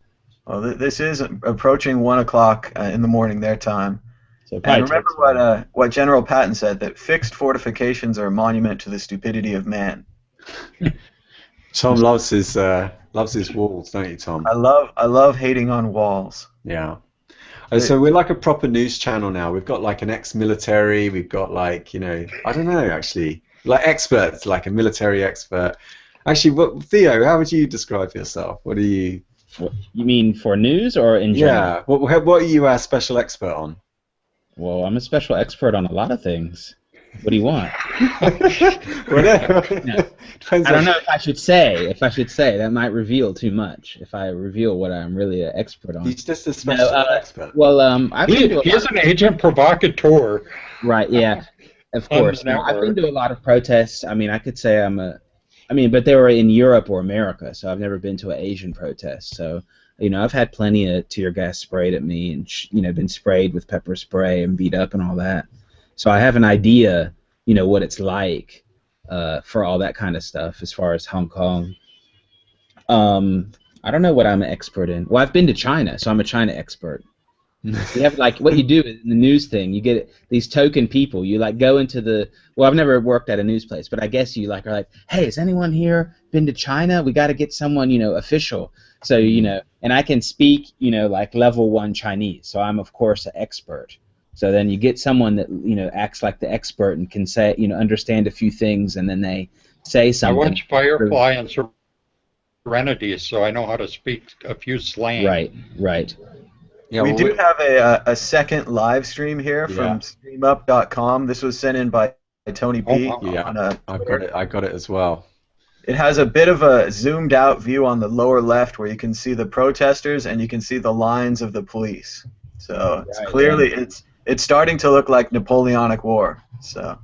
Well, this is approaching 1 o'clock in the morning their time. So and remember what General Patton said, that fixed fortifications are a monument to the stupidity of man. Tom loves his walls, don't you, Tom? I love hating on walls. Yeah. So we're like a proper news channel now. We've got like an ex-military. We've got like, you know, I don't know actually, like experts, like a military expert. Actually, Theo, how would you describe yourself? What are you? You mean for news or in general? Yeah. What are you a special expert on? Well, I'm a special expert on a lot of things. What do you want? Whatever. No. Depends I don't on. know if I should say. If I should say, that might reveal too much. If I reveal what I'm really an expert on. He's just a No. special expert. Well, I've been to a He's an agent provocateur right. Yeah. Of on the course. Now, I've been network. to a lot of protests. I mean, I could say but they were in Europe or America, so I've never been to an Asian protest. So, I've had plenty of tear gas sprayed at me and, been sprayed with pepper spray and beat up and all that. So I have an idea, what it's like for all that kind of stuff as far as Hong Kong. I don't know what I'm an expert in. Well, I've been to China, so I'm a China expert. You have what you do in the news thing. You get these token people. You go into the. Well, I've never worked at a news place, but I guess you are like, hey, has anyone here been to China? We got to get someone official. So and I can speak level 1 Chinese. So I'm of course an expert. So then you get someone that acts like the expert and can say understand a few things, and then they say I something. watch Firefly and Serenity, so I know how to speak a few slang. Right. Yeah, we well, do have a second live stream here from streamup.com. This was sent in by Tony P. wow. Yeah, on I got it as well. It has a bit of a zoomed out view on the lower left where you can see the protesters and you can see the lines of the police. So it's clearly it's starting to look like Napoleonic War. So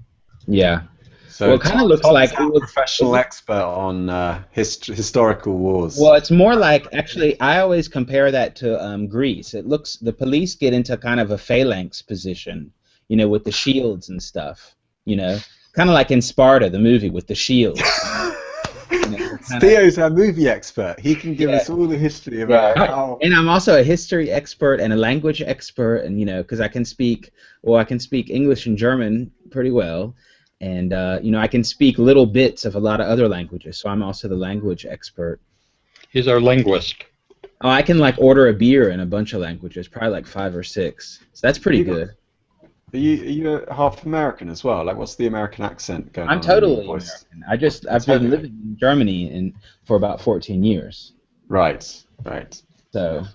yeah. So Well, it kind of looks Tom's like a professional expert on historical wars. Well, it's more like actually. I always compare that to Greece. It looks the police get into kind of a phalanx position, with the shields and stuff. Kind of like in Sparta, the movie with the shields. Theo's our movie expert. He can give us all the history about how. And I'm also a history expert and a language expert, and because I can speak English and German pretty well. And I can speak little bits of a lot of other languages, so I'm also the language expert. He's our linguist. Oh, I can order a beer in a bunch of languages, probably 5 or 6. So that's pretty good. Are you half American as well? What's the American accent going on? I'm totally American. I've been living in Germany for about 14 years. Right. So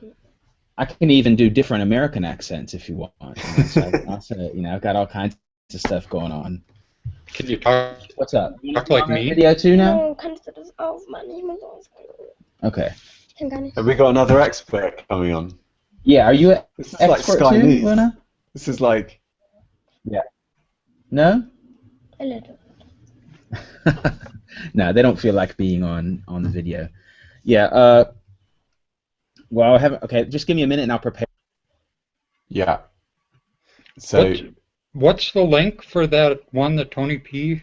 I can even do different American accents if you want. So I can also, I've got all kinds of stuff going on. Can you talk? What's up? Talk like me? Video too now? No, kannst du das aufmachen? Okay. Ich kann gar nicht. Have we got another expert coming on? Yeah, are you an This is expert Sky too, News. Luna? This is like. Yeah. No? A little. No, they don't feel like being on the video. Yeah. Well, okay. Just give me a minute and I'll prepare. Yeah. So. What's the link for that one that Tony P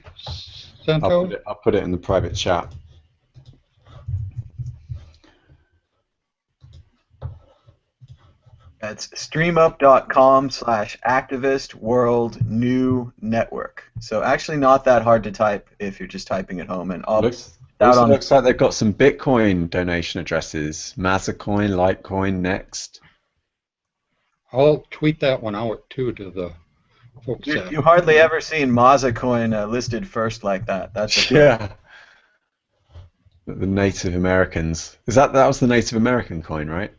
sent out? I'll put it in the private chat. That's streamup.com/activistworldnewnetwork. So actually not that hard to type if you're just typing at home. And Looks like they've got some Bitcoin donation addresses. Mazacoin, Litecoin, Next. I'll tweet that one out too to the folks. You hardly ever seen Mazacoin listed first like that. That's Yeah. The Native Americans. That was the Native American coin, right?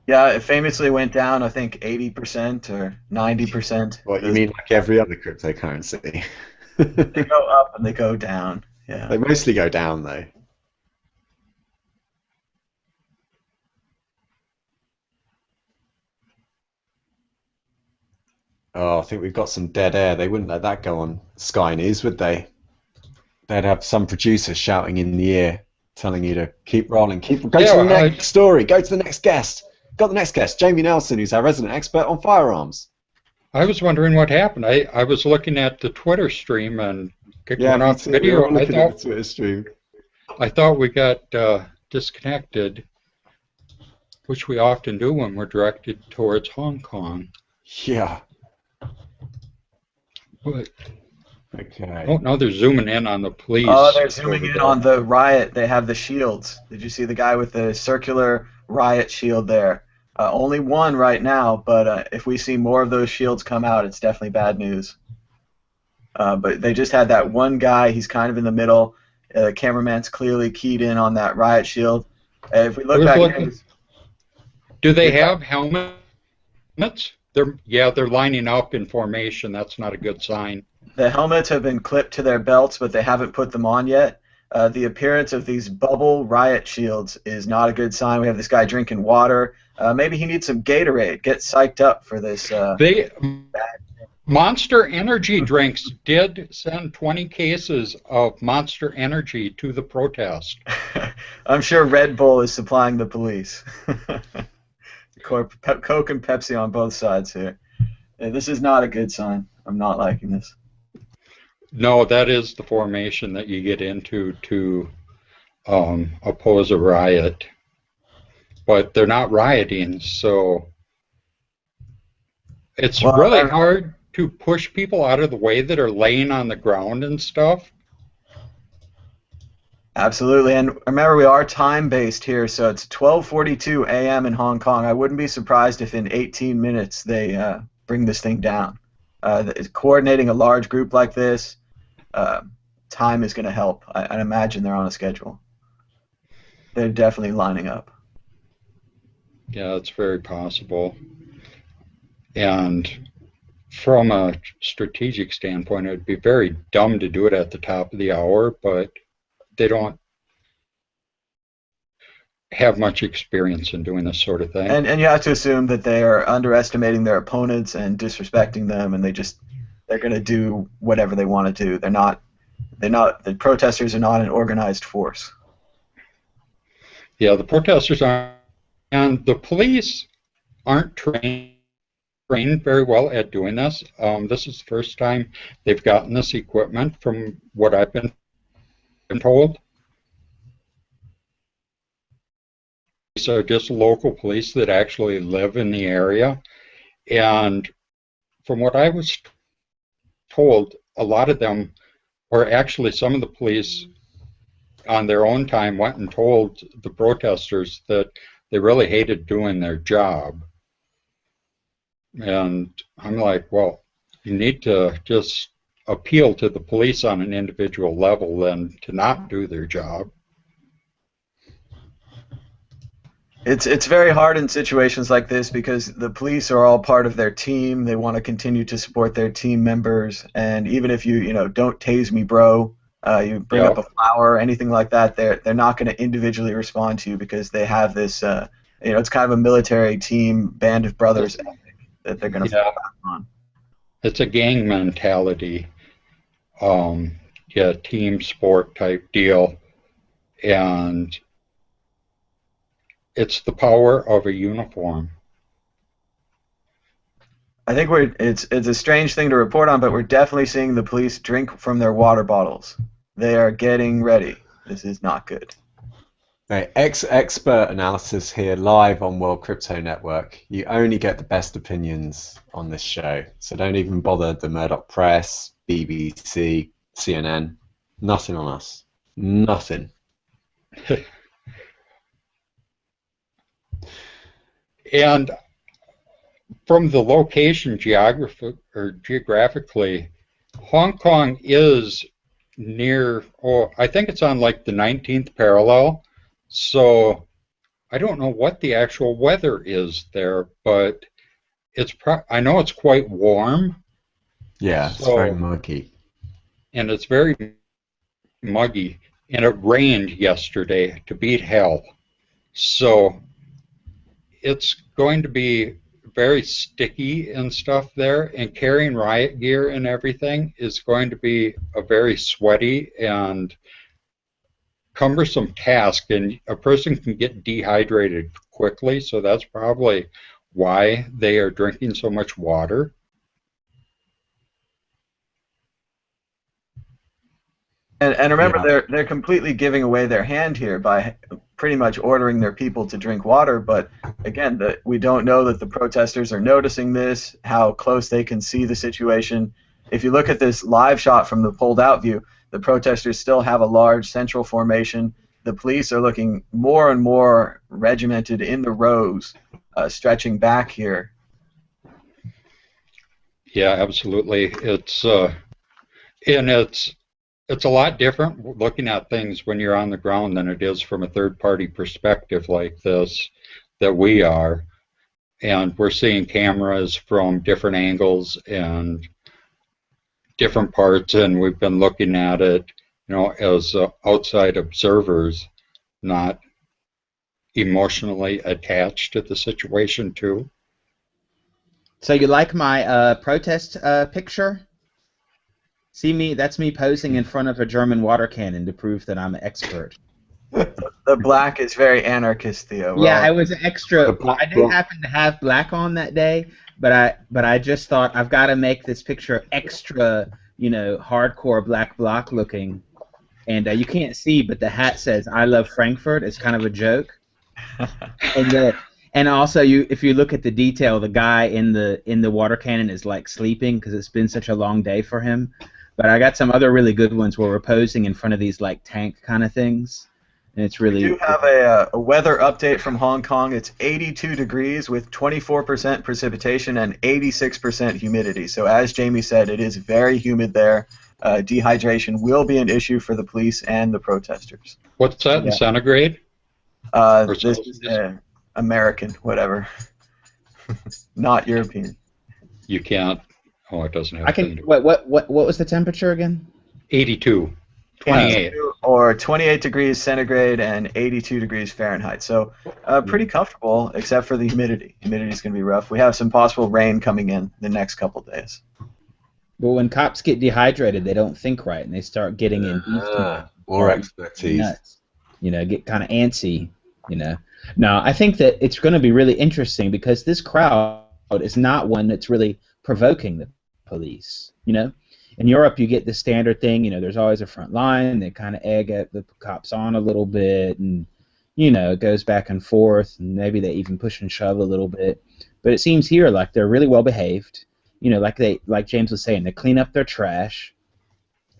Yeah, it famously went down, I think, 80% or 90%. What, you mean like every other cryptocurrency? They go up and they go down. Yeah. They mostly go down, though. Oh, I think we've got some dead air. They wouldn't let that go on Sky News, would they? They'd have some producer shouting in the ear, telling you to keep rolling, go to the next story, go to the next guest. Got the next guest, Jamie Nelson, who's our resident expert on firearms. I was wondering what happened. I was looking at the Twitter stream and went off video. I thought we got disconnected, which we often do when we're directed towards Hong Kong. Yeah. But, okay. Oh, no, they're zooming in on the police. Oh, they're zooming in on the riot. They have the shields. Did you see the guy with the circular riot shield there? Only one right now, but if we see more of those shields come out, it's definitely bad news. But they just had that one guy. He's kind of in the middle. The cameraman's clearly keyed in on that riot shield. If we look back, do they have helmets They're lining up in formation. That's not a good sign. The helmets have been clipped to their belts, but they haven't put them on yet. The appearance of these bubble riot shields is not a good sign. We have this guy drinking water. Maybe he needs some Gatorade. Get psyched up for this. Monster Energy drinks did send 20 cases of Monster Energy to the protest. I'm sure Red Bull is supplying the police. Coke and Pepsi on both sides here. This is not a good sign. I'm not liking this. No, that is the formation that you get into to oppose a riot. But they're not rioting, so it's really hard to push people out of the way that are laying on the ground and stuff. Absolutely, and remember we are time-based here, so it's 12:42 a.m. in Hong Kong. I wouldn't be surprised if in 18 minutes they bring this thing down. Coordinating a large group like this, time is going to help. I imagine they're on a schedule. They're definitely lining up. Yeah, it's very possible. And from a strategic standpoint, it would be very dumb to do it at the top of the hour, but they don't have much experience in doing this sort of thing. And you have to assume that they are underestimating their opponents and disrespecting them, and they're going to do whatever they want to do. The protesters are not an organized force. Yeah, the protesters aren't, and the police aren't trained very well at doing this. This is the first time they've gotten this equipment, from what I've been told. These are just local police that actually live in the area, and from what I was told, a lot of them, or actually some of the police on their own time, went and told the protesters that they really hated doing their job. And I'm like, well, you need to just appeal to the police on an individual level than to not do their job. It's very hard in situations like this because the police are all part of their team. They want to continue to support their team members, and even if you don't tase me, bro, you bring up a flower, anything like that, they're not going to individually respond to you because they have this, it's kind of a military team, band of brothers ethic that they're going to fall back on. It's a gang mentality, team sport type deal, and it's the power of a uniform. I think it's a strange thing to report on, but we're definitely seeing the police drink from their water bottles. They are getting ready. This is not good. Right, expert analysis here live on World Crypto Network. You only get the best opinions on this show, so don't even bother the Murdoch Press, BBC, CNN. Nothing on us. Nothing. And from the location geographically, Hong Kong is near, I think it's on like the 19th parallel, so I don't know what the actual weather is there, but I know it's quite warm. Yeah, it's very muggy. And it's very muggy, and it rained yesterday to beat hell. So it's going to be very sticky and stuff there, and carrying riot gear and everything is going to be a very sweaty and cumbersome task, and a person can get dehydrated quickly, so that's probably why they are drinking so much water. And remember, they're completely giving away their hand here by pretty much ordering their people to drink water. But again, we don't know that the protesters are noticing this, how close they can see the situation. If you look at this live shot from the pulled-out view, the protesters still have a large central formation. The police are looking more and more regimented in the rows, stretching back here. Yeah, absolutely. It's a lot different looking at things when you're on the ground than it is from a third-party perspective like this that we are. and we're seeing cameras from different angles and different parts, and we've been looking at it, as outside observers, not emotionally attached to the situation too. So you like my protest picture? See me? That's me posing in front of a German water cannon to prove that I'm an expert. The black is very anarchist, Theo. Yeah, I was extra. black I didn't happen to have black on that day, but I just thought I've got to make this picture extra, hardcore black bloc looking. And you can't see, but the hat says "I love Frankfurt." It's kind of a joke. And also, if you look at the detail, the guy in the water cannon is like sleeping because it's been such a long day for him. But I got some other really good ones where we're posing in front of these like tank kind of things, and it's really. We do have a weather update from Hong Kong. It's 82 degrees with 24% precipitation and 86% humidity. So as Jamie said, it is very humid there. Dehydration will be an issue for the police and the protesters. What's that in centigrade? This is American, whatever. Not European. You can't. Oh, it doesn't have. I can. What was the temperature again? 82. 28. Or 28 degrees centigrade and 82 degrees Fahrenheit. So pretty comfortable, except for the humidity. Humidity is going to be rough. We have some possible rain coming in the next couple days. Well, when cops get dehydrated, they don't think right, and they start getting in more expertise. Nuts. Get kind of antsy. No, I think that it's going to be really interesting because this crowd is not one that's really provoking the police. In Europe, you get the standard thing. There's always a front line. They kind of egg the cops on a little bit, and it goes back and forth, and maybe they even push and shove a little bit. But it seems here like they're really well behaved. Like James was saying, they clean up their trash.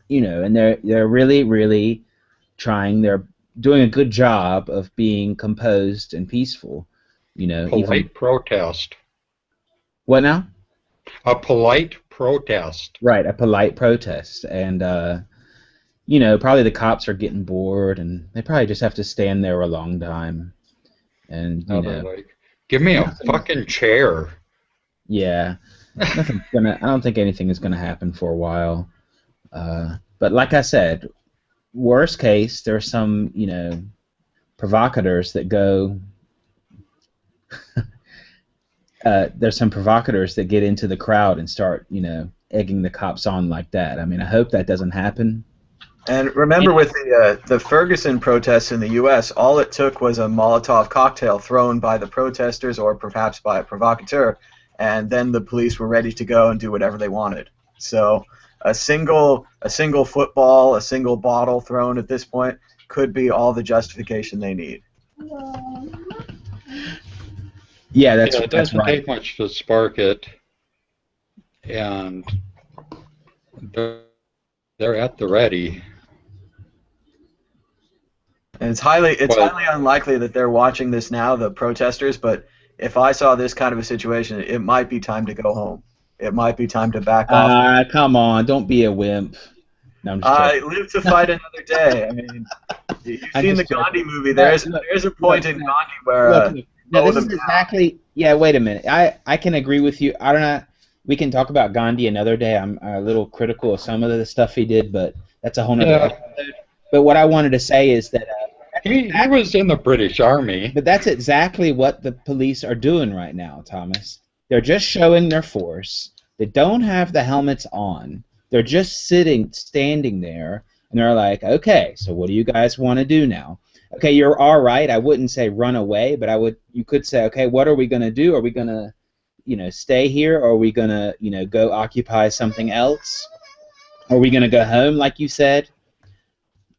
And they're really, really trying. They're doing a good job of being composed and peaceful. Polite protest. What now? A polite protest. Right, a polite protest. And, probably the cops are getting bored, and they probably just have to stand there a long time. And, like, give me a fucking chair. Yeah. I don't think anything is going to happen for a while. But like I said, worst case, there's some, provocateurs that go... there's some provocateurs that get into the crowd and start, egging the cops on like that. I mean, I hope that doesn't happen. And remember, with the Ferguson protests in the U.S., all it took was a Molotov cocktail thrown by the protesters or perhaps by a provocateur, and then the police were ready to go and do whatever they wanted. So a single football, a single bottle thrown at this point could be all the justification they need. Yeah, that's it doesn't right. take much to spark it, and they're at the ready. And it's highly unlikely that they're watching this now, the protesters. But if I saw this kind of a situation, it might be time to go home. It might be time to back off. Come on, don't be a wimp. No, I'm just joking. Live to fight another day. I mean, you've seen the Gandhi movie. There's a point in Gandhi where. No, this is exactly. Yeah, wait a minute. I can agree with you. I don't know. We can talk about Gandhi another day. I'm a little critical of some of the stuff he did, but that's a whole nother episode. But what I wanted to say is that he was in the British Army. But that's exactly what the police are doing right now, Thomas. They're just showing their force. They don't have the helmets on. They're just standing there, and they're like, okay, so what do you guys want to do now? Okay, you're all right. I wouldn't say run away, but you could say, okay, what are we going to do? Are we going to, stay here, or are we going to, go occupy something else? Are we going to go home, like you said?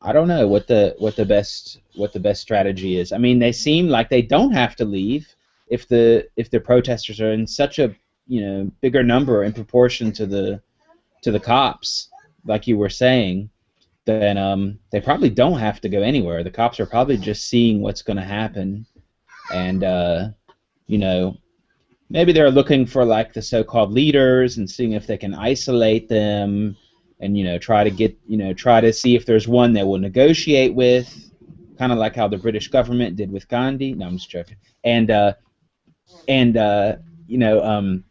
I don't know what the best strategy is. I mean, they seem like they don't have to leave if the protesters are in such a bigger number in proportion to the cops, like you were saying. Then they probably don't have to go anywhere. The cops are probably just seeing what's going to happen, and maybe they're looking for like the so-called leaders and seeing if they can isolate them, and try to see if there's one they will negotiate with, kind of like how the British government did with Gandhi. No, I'm just joking. And And you know,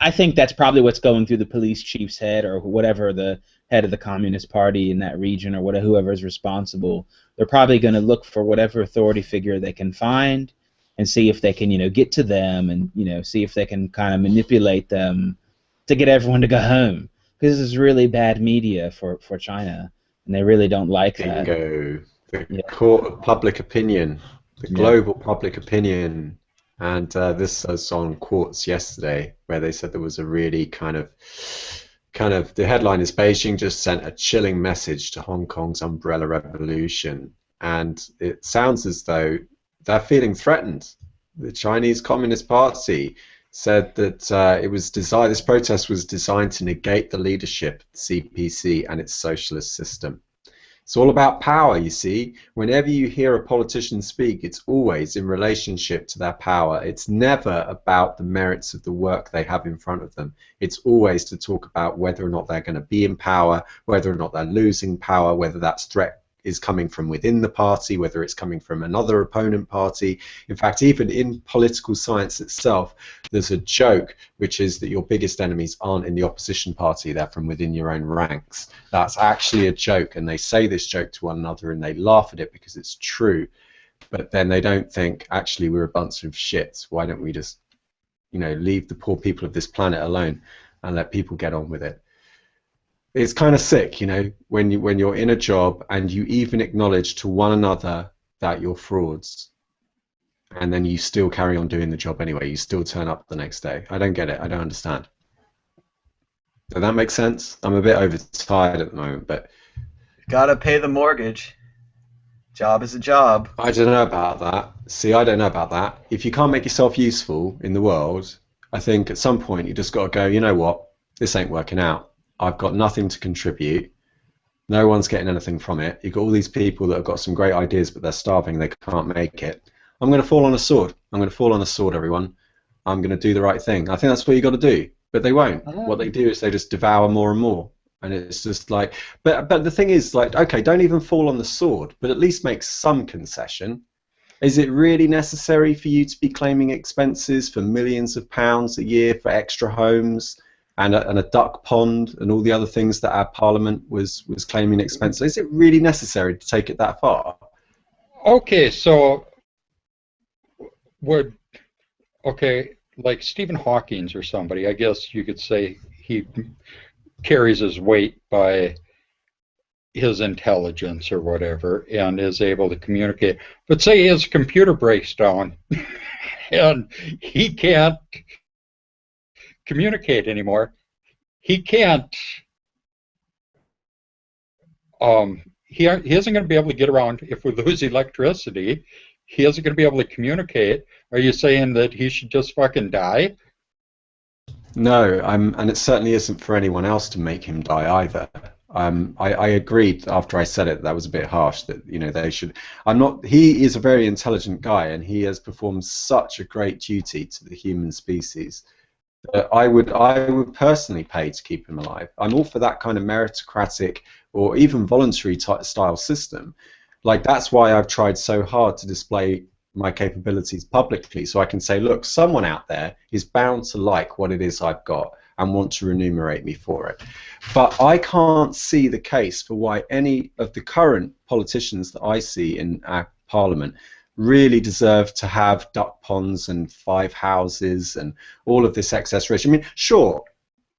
I think that's probably what's going through the police chief's head, or whatever the head of the Communist Party in that region, or whatever, whoever's responsible. They're probably going to look for whatever authority figure they can find, and see if they can, get to them, and see if they can kind of manipulate them to get everyone to go home. Because this is really bad media for China, and they really don't like that. Bingo. The Yeah. court of public opinion, the Yeah. global public opinion. And this was on Quartz yesterday, where they said there was a really kind of the headline is Beijing just sent a chilling message to Hong Kong's umbrella revolution, and it sounds as though they're feeling threatened. The Chinese Communist Party said that this protest was designed to negate the leadership of the CPC and its socialist system. It's all about power, you see. Whenever you hear a politician speak, it's always in relationship to their power. It's never about the merits of the work they have in front of them. It's always to talk about whether or not they're going to be in power, whether or not they're losing power, whether that threat is coming from within the party, whether it's coming from another opponent party. In fact, even in political science itself, there's a joke, which is that your biggest enemies aren't in the opposition party, they're from within your own ranks. That's actually a joke, and they say this joke to one another and they laugh at it because it's true, but then they don't think, actually, we're a bunch of shits. Why don't we just, leave the poor people of this planet alone and let people get on with it? It's kind of sick, when you're in a job and you even acknowledge to one another that you're frauds, and then you still carry on doing the job anyway. You still turn up the next day. I don't get it. I don't understand. Does that make sense? I'm a bit overtired at the moment, but Gotta pay the mortgage. Job is a job. I don't know about that. See, I don't know about that. If you can't make yourself useful in the world, I think at some point you just got to go, you know what? This ain't working out. I've got nothing to contribute. No one's getting anything from it. You've got all these people that have got some great ideas, but they're starving. They can't make it. I'm going to fall on a sword. I'm going to fall on a sword, everyone. I'm going to do the right thing. I think that's what you got to do. But they won't. What they do is they just devour more and more. And it's just like, but the thing is, like, okay, don't even fall on the sword, but at least make some concession. Is it really necessary for you to be claiming expenses for millions of pounds a year for extra homes and a duck pond and all the other things that our parliament was claiming expenses? Is it really necessary to take it that far? Okay, so like Stephen Hawking or somebody, I guess you could say he carries his weight by his intelligence or whatever and is able to communicate. But say his computer breaks down and he can't communicate anymore. He can't, he isn't going to be able to get around. If we lose electricity, he isn't going to be able to communicate. Are you saying that he should just fucking die? No, and it certainly isn't for anyone else to make him die either. I agreed after I said it that was a bit harsh, that they should. He is a very intelligent guy, and he has performed such a great duty to the human species that I would personally pay to keep him alive. I'm all for that kind of meritocratic or even voluntary style system. Like, that's why I've tried so hard to display my capabilities publicly, so I can say, look, someone out there is bound to like what it is I've got and want to remunerate me for it. But I can't see the case for why any of the current politicians that I see in our parliament really deserve to have duck ponds and 5 houses and all of this excess rich. I mean, sure,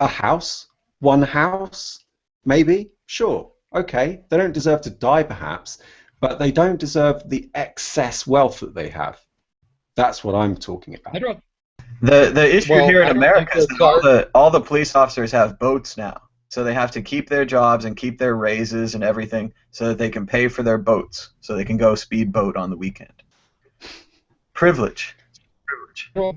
a house, one house, maybe, sure, okay, they don't deserve to die perhaps, but they don't deserve the excess wealth that they have. That's what I'm talking about. I don't. The issue here in I don't America is think that all the police officers have boats now, so they have to keep their jobs and keep their raises and everything so that they can pay for their boats, so they can go speedboat on the weekend. Privilege. I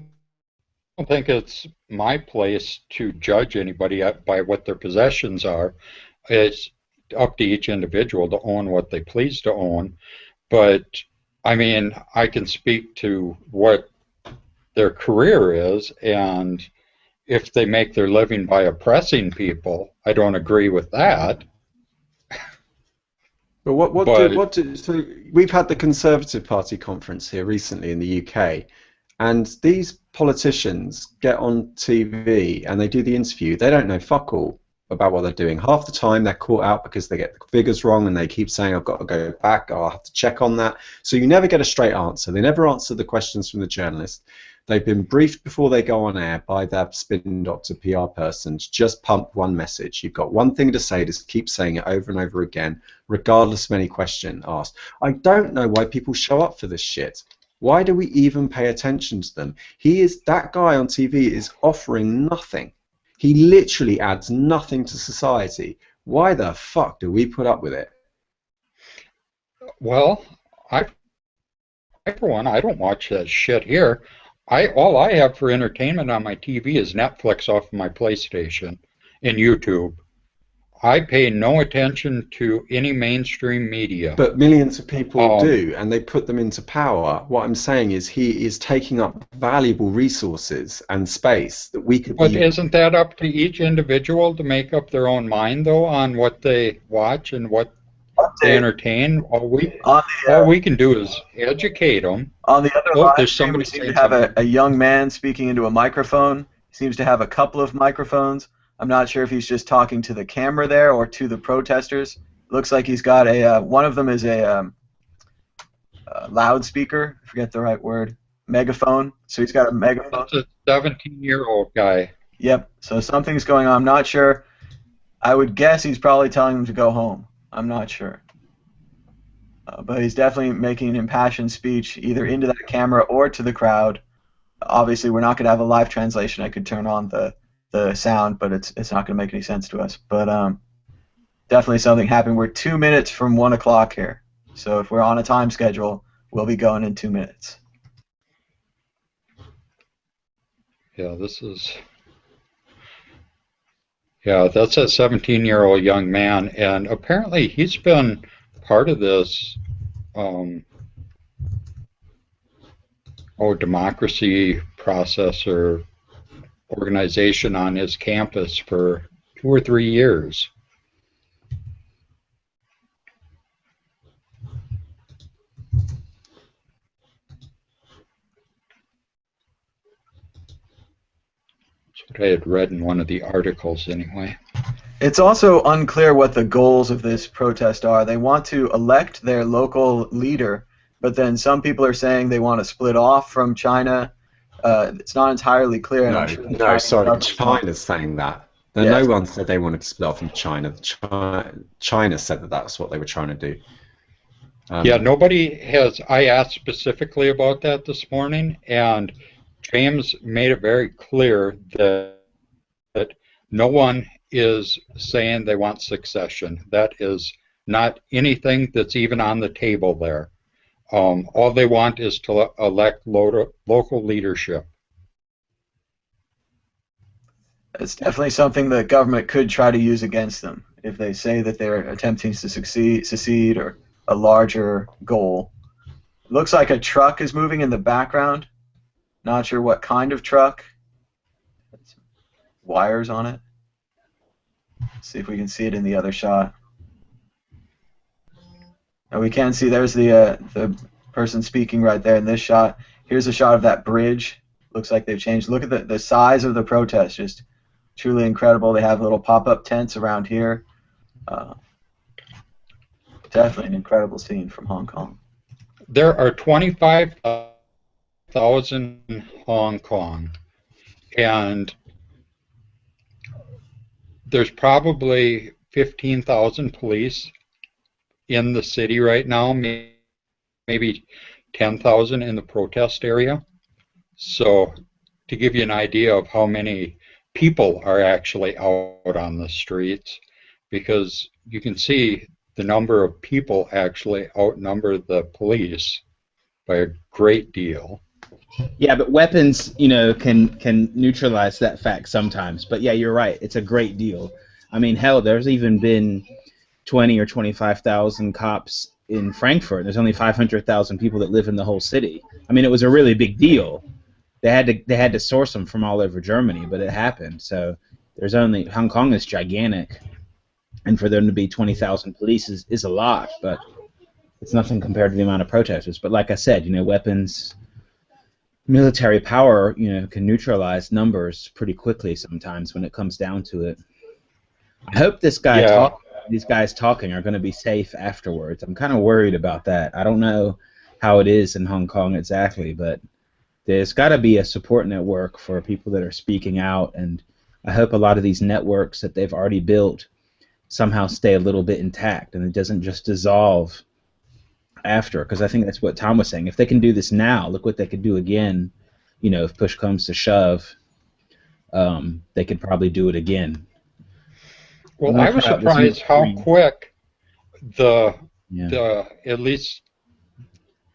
don't think it's my place to judge anybody by what their possessions are. It's up to each individual to own what they please to own. But, I mean, I can speak to what their career is, and if they make their living by oppressing people, I don't agree with that. But so we've had the Conservative Party conference here recently in the UK, And these politicians get on TV and they do the interview. They don't know fuck all about what they're doing. Half the time they're caught out because they get the figures wrong and they keep saying, I've got to go back, I'll have to check on that. So you never get a straight answer. They never answer the questions from the journalist. They've been briefed before they go on air by their spin doctor PR person to just pump one message. You've got one thing to say, just keep saying it over and over again, regardless of any question asked. I don't know why people show up for this shit. Why do we even pay attention to them? That guy on TV is offering nothing. He literally adds nothing to society. Why the fuck do we put up with it? Well, for one, I don't watch that shit here. All I have for entertainment on my TV is Netflix off of my PlayStation and YouTube. I pay no attention to any mainstream media. But millions of people do, and they put them into power. What I'm saying is he is taking up valuable resources and space that we could But isn't that up to each individual to make up their own mind, though, on what they watch and what they entertain? All we can do is educate them. On the other line, there's somebody we seem to have a young man speaking into a microphone. He seems to have a couple of microphones. I'm not sure if he's just talking to the camera there or to the protesters. Looks like he's got one of them is a loudspeaker. I forget the right word. Megaphone. So he's got a megaphone. It's a 17-year-old guy. Yep. So something's going on. I'm not sure. I would guess he's probably telling them to go home. I'm not sure. But he's definitely making an impassioned speech either into that camera or to the crowd. Obviously, we're not going to have a live translation. I could turn on the sound, but it's not going to make any sense to us. But definitely something happened. We're 2 minutes from 1 o'clock here. So if we're on a time schedule, we'll be going in 2 minutes. Yeah, that's a 17-year-old young man, and apparently he's been part of this democracy process or organization on his campus for 2 or 3 years. That's what I had read in one of the articles anyway. It's also unclear what the goals of this protest are. They want to elect their local leader, but then some people are saying they want to split off from China. It's not entirely clear. China's saying that. Yes. No one said they wanted to split off from China. China said that that's what they were trying to do. Yeah, nobody has. I asked specifically about that this morning, and James made it very clear that no one is saying they want succession. That is not anything that's even on the table there. All they want is to elect local leadership. It's definitely something the government could try to use against them if they say that they're attempting to secede or a larger goal. It looks like a truck is moving in the background. Not sure what kind of truck. Wires on it. Let's see if we can see it in the other shot. And we can see there's the person speaking right there in this shot. Here's a shot of that bridge. Looks like they've changed. Look at the size of the protest. Just truly incredible. They have little pop-up tents around here. Definitely an incredible scene from Hong Kong. There are 25,000 in Hong Kong, and there's probably 15,000 police in the city right now, maybe 10,000 in the protest area. So to give you an idea of how many people are actually out on the streets, because you can see the number of people actually outnumber the police by a great deal. Yeah, but weapons, can neutralize that fact sometimes. But yeah, you're right. It's a great deal. I mean, hell, there's even been 20 or 25,000 cops in Frankfurt. There's only 500,000 people that live in the whole city. I mean, it was a really big deal. They had to source them from all over Germany, but it happened. So Hong Kong is gigantic, and for them to be 20,000 police is a lot, but it's nothing compared to the amount of protesters. But like I said, weapons military power, can neutralize numbers pretty quickly sometimes when it comes down to it. I hope Yeah, these guys talking are going to be safe afterwards. I'm kind of worried about that. I don't know how it is in Hong Kong exactly, but there's got to be a support network for people that are speaking out, and I hope a lot of these networks that they've already built somehow stay a little bit intact and it doesn't just dissolve after, because I think that's what Tom was saying. If they can do this now, look what they could do again. If push comes to shove, they could probably do it again. I'm well, gonna I was try out this new surprised how stream. quick the Yeah. at least,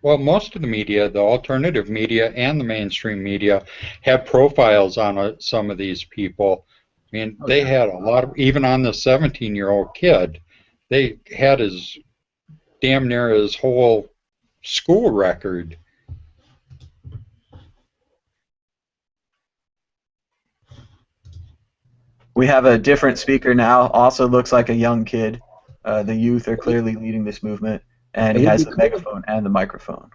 well, most of the media, the alternative media and the mainstream media, had profiles on some of these people. I mean, Oh they yeah. had a lot of, even on the 17-year-old kid, they had his damn near his whole school record. We have a different speaker now. Also looks like a young kid. The youth are clearly leading this movement, and It he would has be the cool. megaphone and the microphone.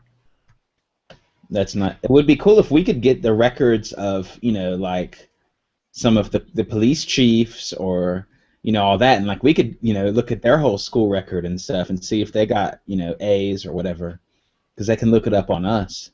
That's not. It would be cool if we could get the records of like some of the police chiefs or all that, and like we could look at their whole school record and stuff and see if they got A's or whatever, because they can look it up on us.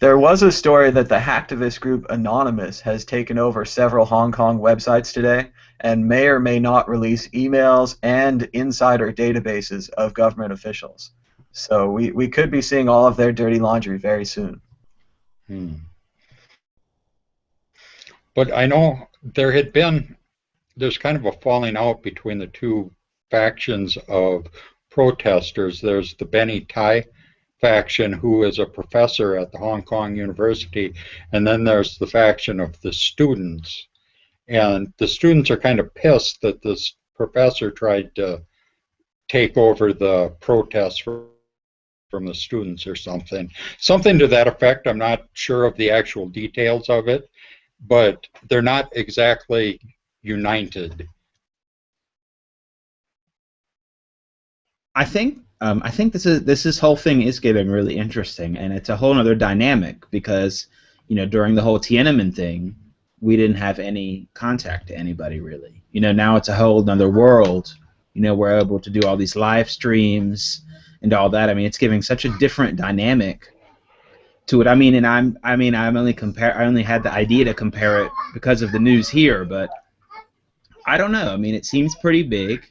There was a story that the hacktivist group Anonymous has taken over several Hong Kong websites today and may or may not release emails and insider databases of government officials. So we could be seeing all of their dirty laundry very soon. Hmm. But I know there's kind of a falling out between the two factions of protesters. There's the Benny Tai faction, who is a professor at the Hong Kong University, and then there's the faction of the students. And the students are kind of pissed that this professor tried to take over the protests from the students or something. Something to that effect. I'm not sure of the actual details of it, but they're not exactly united. I think this whole thing is getting really interesting, and it's a whole other dynamic because during the whole Tiananmen thing, we didn't have any contact to anybody really. Now it's a whole other world. We're able to do all these live streams and all that. I mean, it's giving such a different dynamic to it. I mean, and I only had the idea to compare it because of the news here, but I don't know. I mean, it seems pretty big.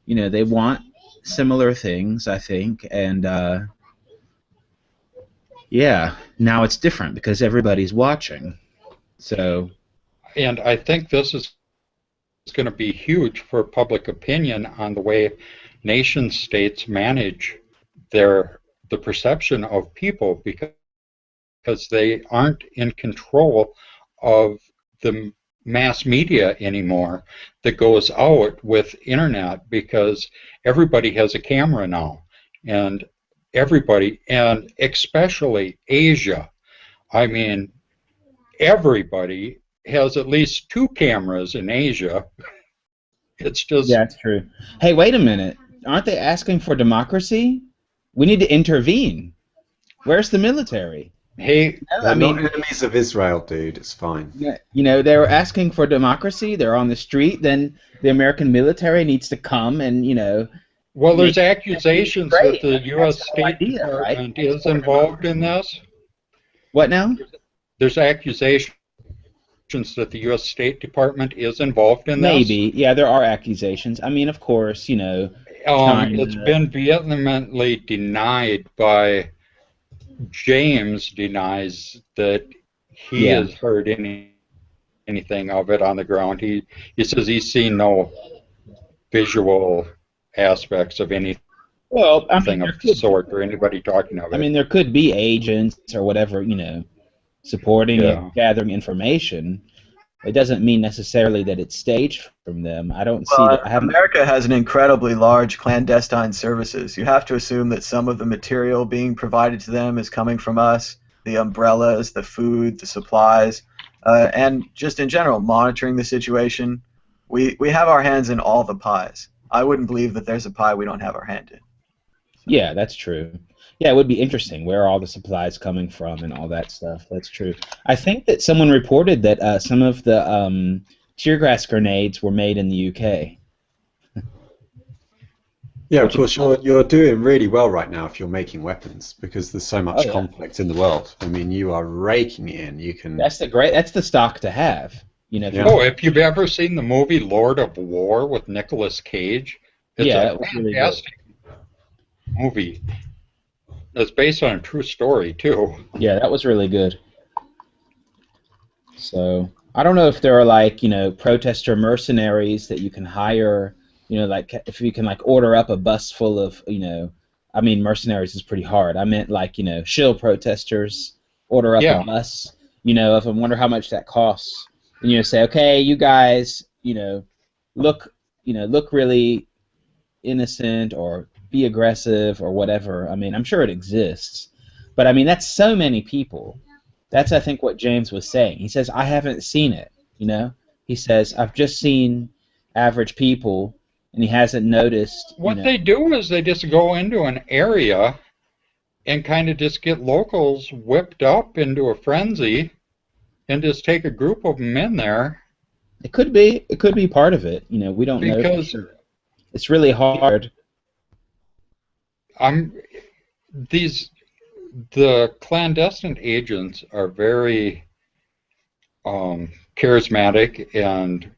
They want similar things, I think, and yeah, now it's different because everybody's watching. So And I think this is going to be huge for public opinion on the way nation states manage the perception of people, because they aren't in control of the mass media anymore that goes out with internet, because everybody has a camera now, and everybody, and especially Asia, I mean, everybody has at least two cameras in Asia. It's just, yeah, it's true. Hey, wait a minute. Aren't they asking for democracy? We need to intervene. Where's the military? hey, I They're not mean, enemies of Israel, dude. It's fine. they were asking for democracy. They're on the street. Then the American military needs to come and well, make there's accusations that great. I the mean, that's U.S. the whole State idea, right? Department It's is for involved in democracy. this. What now? There's accusations that the U.S. State Department is involved in this. Maybe. Yeah, there are accusations. I mean, of course, It's China. been vehemently denied by James. Denies that he Yeah. has heard anything of it on the ground. He says he's seen no visual aspects of anything Well, I mean, of the sort or anybody talking of it. there could be agents or whatever, supporting it, Yeah. gathering information. It doesn't mean necessarily that it's staged from them. I don't see Well, that. I haven't. America has an incredibly large clandestine services. You have to assume that some of the material being provided to them is coming from us, the umbrellas, the food, the supplies, and just in general, monitoring the situation. We have our hands in all the pies. I wouldn't believe that there's a pie we don't have our hand in. Yeah, that's true. Yeah, it would be interesting where are all the supplies coming from and all that stuff. That's true. I think that someone reported that some of the tear gas grenades were made in the UK. Yeah, of Which is, course, you're doing really well right now if you're making weapons because there's so oh much yeah, conflict in the world. I mean, you are raking it in. You can, that's the stock to have. You know, if yeah. you're Oh, if you've ever seen the movie Lord of War with Nicolas Cage, it's yeah, a that was really good. fantastic movie. It's based on a true story too. Yeah, that was really good. So I don't know if there are like, protester mercenaries that you can hire, like if you can like order up a bus full of, I mean mercenaries is pretty hard. I meant like, shill protesters, order up a Yeah, bus, if I wonder how much that costs. And say, okay, you guys, look, look really innocent or be aggressive or whatever. I mean, I'm sure it exists. But I mean, that's so many people. That's, I think, what James was saying. He says, I haven't seen it, you know? He says, I've just seen average people, and he hasn't noticed, what they do is they just go into an area and kind of just get locals whipped up into a frenzy and just take a group of them in there it could be part of it. We don't know for because sure. It's really hard. I'm these the clandestine agents are very charismatic and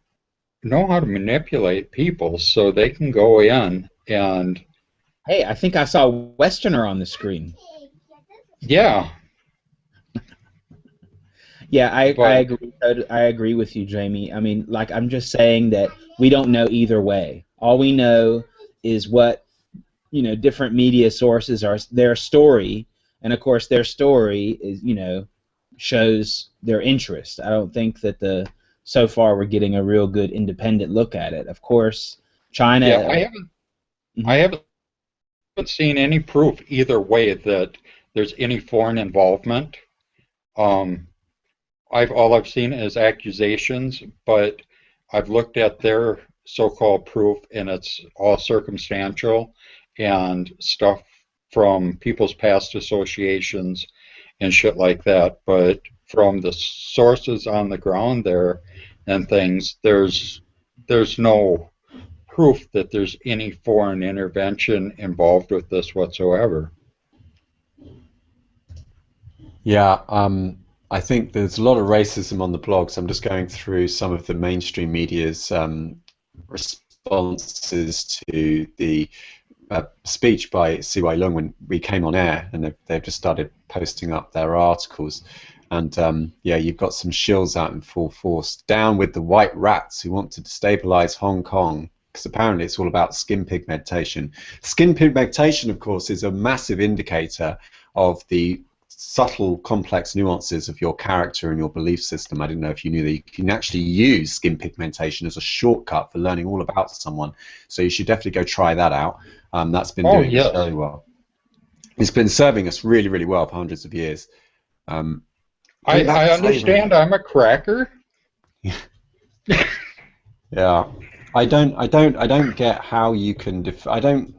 know how to manipulate people so they can go in and Hey, I think I saw Westerner on the screen. yeah, Yeah, I but agree. I agree with you, Jamie. I mean, like, I'm just saying that we don't know either way. All we know is what different media sources are their story, and of course their story is shows their interest. I don't think that the so far we're getting a real good independent look at it. Of course, yeah, China. I Mhm. haven't seen any proof either way that there's any foreign involvement. Um, all I've seen is accusations, but I've looked at their so-called proof, and it's all circumstantial and stuff from people's past associations and shit like that. But from the sources on the ground there and things, there's no proof that there's any foreign intervention involved with this whatsoever. Yeah, I think there's a lot of racism on the blogs. I'm just going through some of the mainstream media's responses to the speech by CY Lung when we came on air, and they've just started posting up their articles. And yeah, you've got some shills out in full force. Down with the white rats who want to destabilize Hong Kong, because apparently it's all about skin pigmentation. Skin pigmentation, of course, is a massive indicator of the subtle, complex nuances of your character and your belief system. I didn't know if you knew that you can actually use skin pigmentation as a shortcut for learning all about someone. So you should definitely go try that out. That's been Oh, doing us yes. very well. It's been serving us really, really well for hundreds of years. Bring back I slavery. understand I'm a cracker. Yeah, I don't get how you can. I don't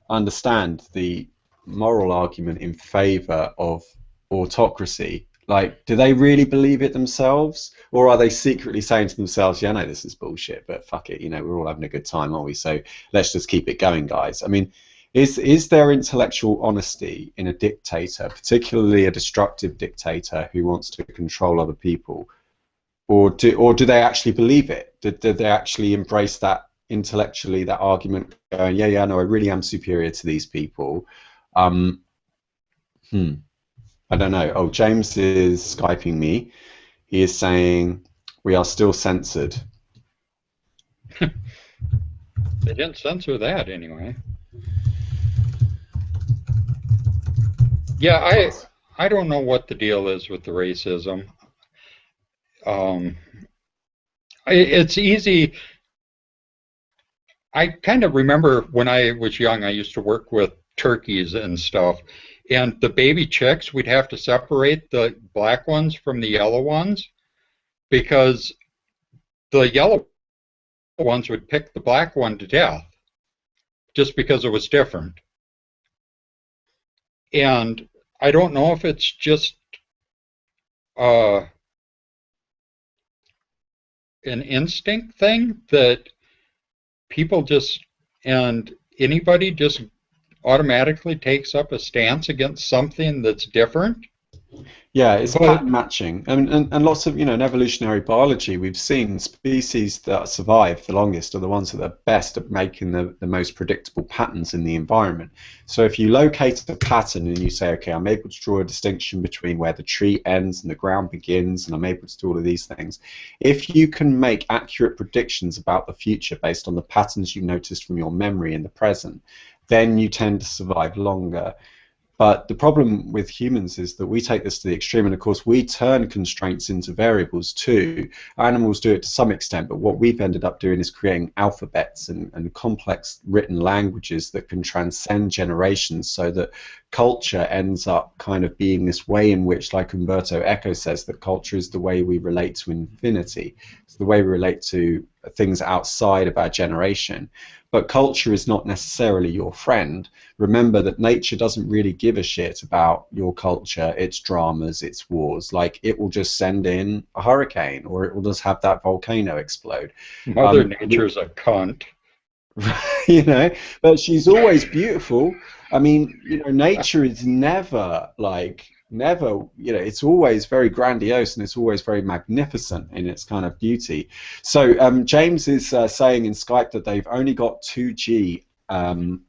understand the moral argument in favor of autocracy. Like, do they really believe it themselves, or are they secretly saying to themselves, "Yeah, no, this is bullshit, but fuck it, we're all having a good time, aren't we? So let's just keep it going, guys." I mean, is there intellectual honesty in a dictator, particularly a destructive dictator who wants to control other people? Or do they actually believe it? Do they actually embrace that intellectually, that argument, going, yeah, yeah, no, I really am superior to these people? Um, hmm, I don't know. Oh, James is Skyping me. He is saying we are still censored. They didn't censor that anyway. Yeah, I don't know what the deal is with the racism. Um, it's easy. I kind of remember when I was young, I used to work with turkeys and stuff, and the baby chicks, we'd have to separate the black ones from the yellow ones because the yellow ones would pick the black one to death just because it was different. And I don't know if it's just uh, an instinct thing that people just, and anybody just automatically takes up a stance against something that's different. Yeah, it's But pattern matching. And lots of, in evolutionary biology, we've seen species that survive the longest are the ones that are best at making the most predictable patterns in the environment. So if you locate a pattern and you say, okay, I'm able to draw a distinction between where the tree ends and the ground begins, and I'm able to do all of these things, if you can make accurate predictions about the future based on the patterns you noticed from your memory in the present, then you tend to survive longer. But the problem with humans is that we take this to the extreme, and of course we turn constraints into variables too. Animals do it to some extent, but what we've ended up doing is creating alphabets and complex written languages that can transcend generations, so that culture ends up kind of being this way in which, like Umberto Eco says, that culture is the way we relate to infinity. It's the way we relate to things outside of our generation. But culture is not necessarily your friend. Remember that nature doesn't really give a shit about your culture, its dramas, its wars. Like, it will just send in a hurricane, or it will just have that volcano explode. Mother Nature's a cunt. But she's always beautiful. I mean, nature is never, it's always very grandiose, and it's always very magnificent in its kind of beauty. So James is saying in Skype that they've only got 2G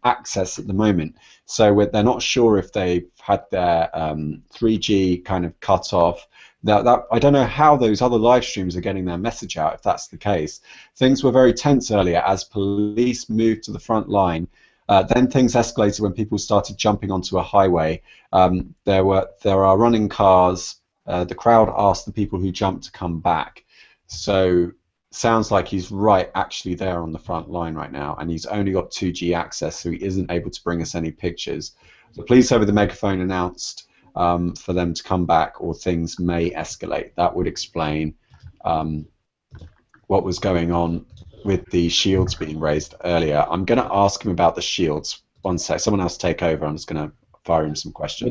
access at the moment. So they're not sure if they've had their 3G kind of cut off. That I don't know how those other live streams are getting their message out, if that's the case. Things were very tense earlier as police moved to the front line. Then things escalated when people started jumping onto a highway. There are running cars. The crowd asked the people who jumped to come back. So sounds like he's right actually there on the front line right now, and he's only got 2G access, so he isn't able to bring us any pictures. The police over the megaphone announced for them to come back, or things may escalate. That would explain what was going on with the shields being raised earlier. I'm going to ask him about the shields. One sec. Someone else take over. I'm just going to fire him some questions.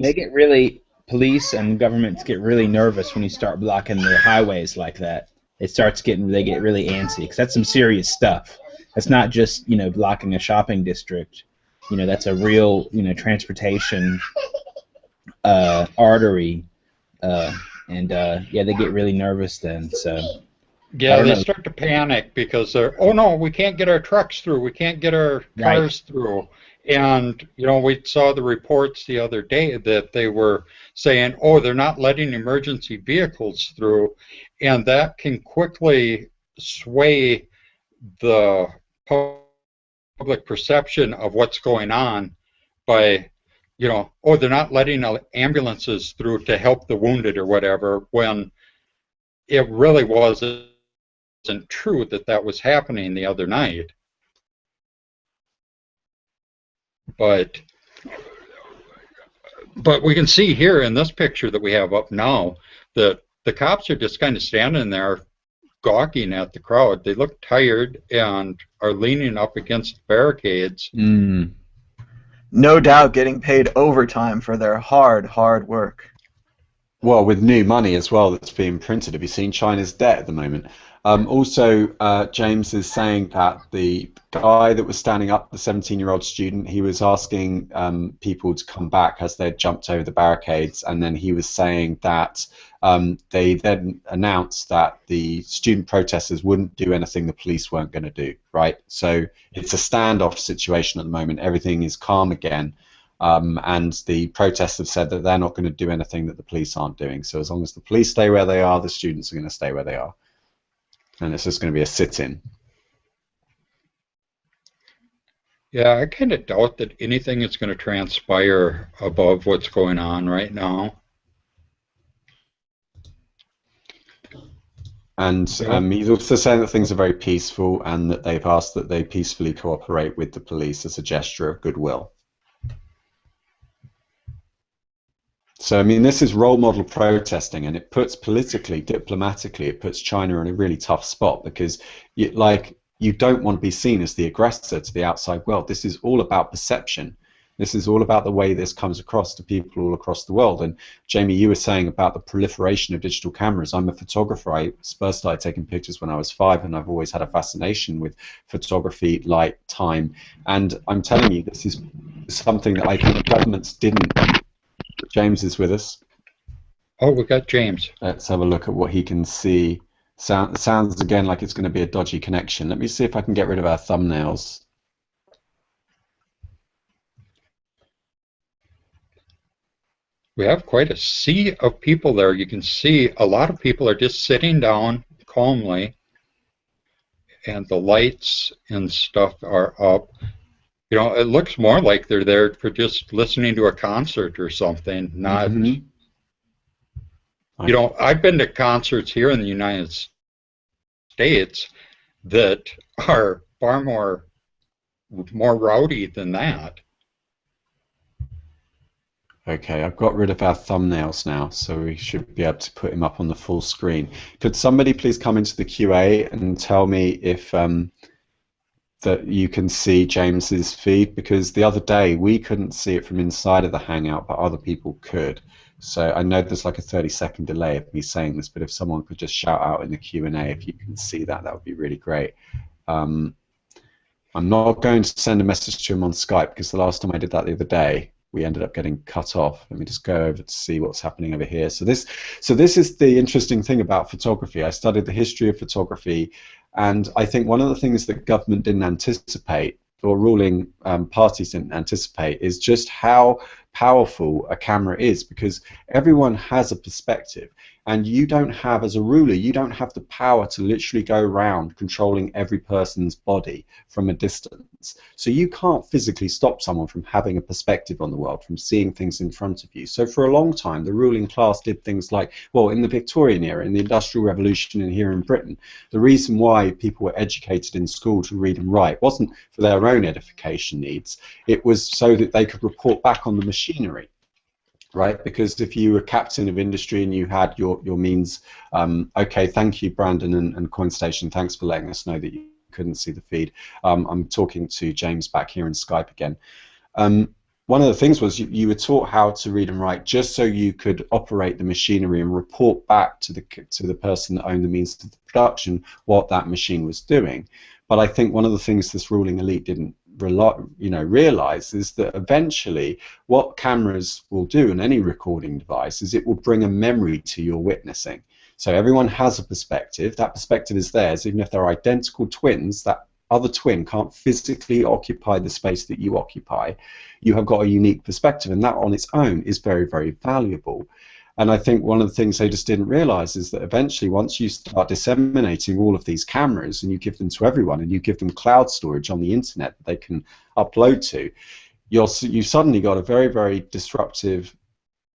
Police and governments get really nervous when you start blocking their highways like that. They get really antsy, because that's some serious stuff. That's not just, blocking a shopping district. That's a real, transportation artery, and they get really nervous then. So yeah, they start to panic because they're, oh no, we can't get our trucks through, we can't get our cars through. And we saw the reports the other day that they were saying, oh, they're not letting emergency vehicles through, and that can quickly sway the public perception of what's going on by, oh, they're not letting ambulances through to help the wounded or whatever, when it really wasn't true that was happening the other night. But we can see here in this picture that we have up now that the cops are just kind of standing there gawking at the crowd. They look tired and are leaning up against the barricades. No doubt getting paid overtime for their hard work. Well, with new money as well that's being printed. Have you seen China's debt at the moment? Also, James is saying that the guy that was standing up, the 17-year-old student, he was asking people to come back as they jumped over the barricades, and then he was saying that they then announced that the student protesters wouldn't do anything the police weren't going to do, right? So it's a standoff situation at the moment. Everything is calm again. And the protests have said that they're not going to do anything that the police aren't doing. So as long as the police stay where they are, the students are going to stay where they are. And it's just going to be a sit-in. Yeah, I kind of doubt that anything is going to transpire above what's going on right now. And he's also saying that things are very peaceful, and that they've asked that they peacefully cooperate with the police as a gesture of goodwill. So, I mean, this is role model protesting, and it puts politically, diplomatically, it puts China in a really tough spot, because you don't want to be seen as the aggressor to the outside world. This is all about perception. This is all about the way this comes across to people all across the world. And Jamie, you were saying about the proliferation of digital cameras. I'm a photographer. I first started taking pictures when I was 5, and I've always had a fascination with photography, light, time. And I'm telling you, this is something that I think governments didn't. James is with us. Oh, we got James. Let's have a look at what he can see. Sounds again like it's going to be a dodgy connection. Let me see if I can get rid of our thumbnails. We have quite a sea of people there. You can see a lot of people are just sitting down calmly, and the lights and stuff are up. You know, it looks more like they're there for just listening to a concert or something, not... Mm-hmm. You know, I've been to concerts here in the United States that are far more rowdy than that. Okay, I've got rid of our thumbnails now, so we should be able to put him up on the full screen. Could somebody please come into the QA and tell me if that you can see James's feed? Because the other day we couldn't see it from inside of the Hangout, but other people could. So I know there's like a 30-second delay of me saying this, but if someone could just shout out in the Q&A if you can see that, that would be really great. I'm not going to send a message to him on Skype, because the last time I did that the other day, we ended up getting cut off. Let me just go over to see what's happening over here. So this is the interesting thing about photography. I studied the history of photography, and I think one of the things that government didn't anticipate, or ruling parties didn't anticipate, is just how powerful a camera is, because everyone has a perspective, and you don't have, as a ruler, you don't have the power to literally go around controlling every person's body from a distance. So you can't physically stop someone from having a perspective on the world, from seeing things in front of you. So for a long time, the ruling class did things like, well, in the Victorian era, in the Industrial Revolution, and here in Britain, the reason why people were educated in school to read and write wasn't for their own edification needs. It was so that they could report back on the machinery. Right, because if you were captain of industry and you had your means, okay, thank you, Brandon and CoinStation, thanks for letting us know that you couldn't see the feed. I'm talking to James back here in Skype again. One of the things was you were taught how to read and write just so you could operate the machinery and report back to the person that owned the means of the production what that machine was doing. But I think one of the things this ruling elite didn't realize is that eventually what cameras will do in any recording device is it will bring a memory to your witnessing. So everyone has a perspective. That perspective is theirs. Even if they're identical twins, that other twin can't physically occupy the space that you occupy. You have got a unique perspective, and that on its own is very, very valuable. And I think one of the things they just didn't realize is that eventually, once you start disseminating all of these cameras and you give them to everyone and you give them cloud storage on the internet that they can upload to, you've suddenly got a very, very disruptive,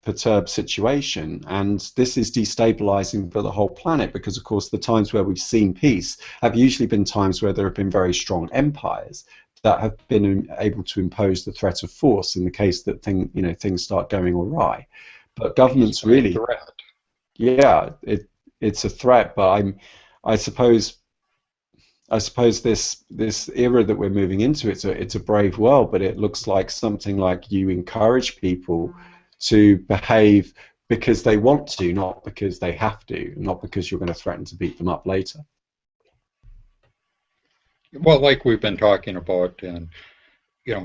perturbed situation. And this is destabilizing for the whole planet, because, of course, the times where we've seen peace have usually been times where there have been very strong empires that have been able to impose the threat of force in the case that things start going awry. But governments really, yeah, it's a threat. But I suppose this era that we're moving into, it's a brave world, but it looks like something like you encourage people to behave because they want to, not because they have to, not because you're going to threaten to beat them up later. Well, like we've been talking about, and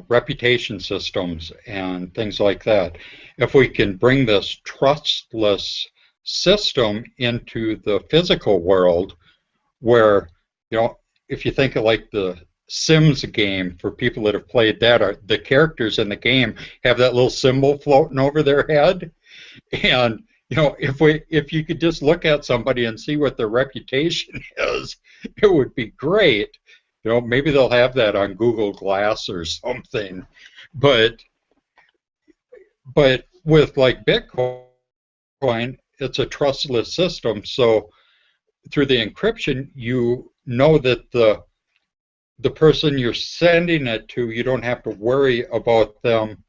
reputation systems and things like that. If we can bring this trustless system into the physical world, where, if you think of like the Sims game, for people that have played that, the characters in the game have that little symbol floating over their head, and if you could just look at somebody and see what their reputation is, it would be great. Maybe they'll have that on Google Glass or something, but with like Bitcoin, it's a trustless system. So through the encryption, you know that the person you're sending it to, you don't have to worry about them.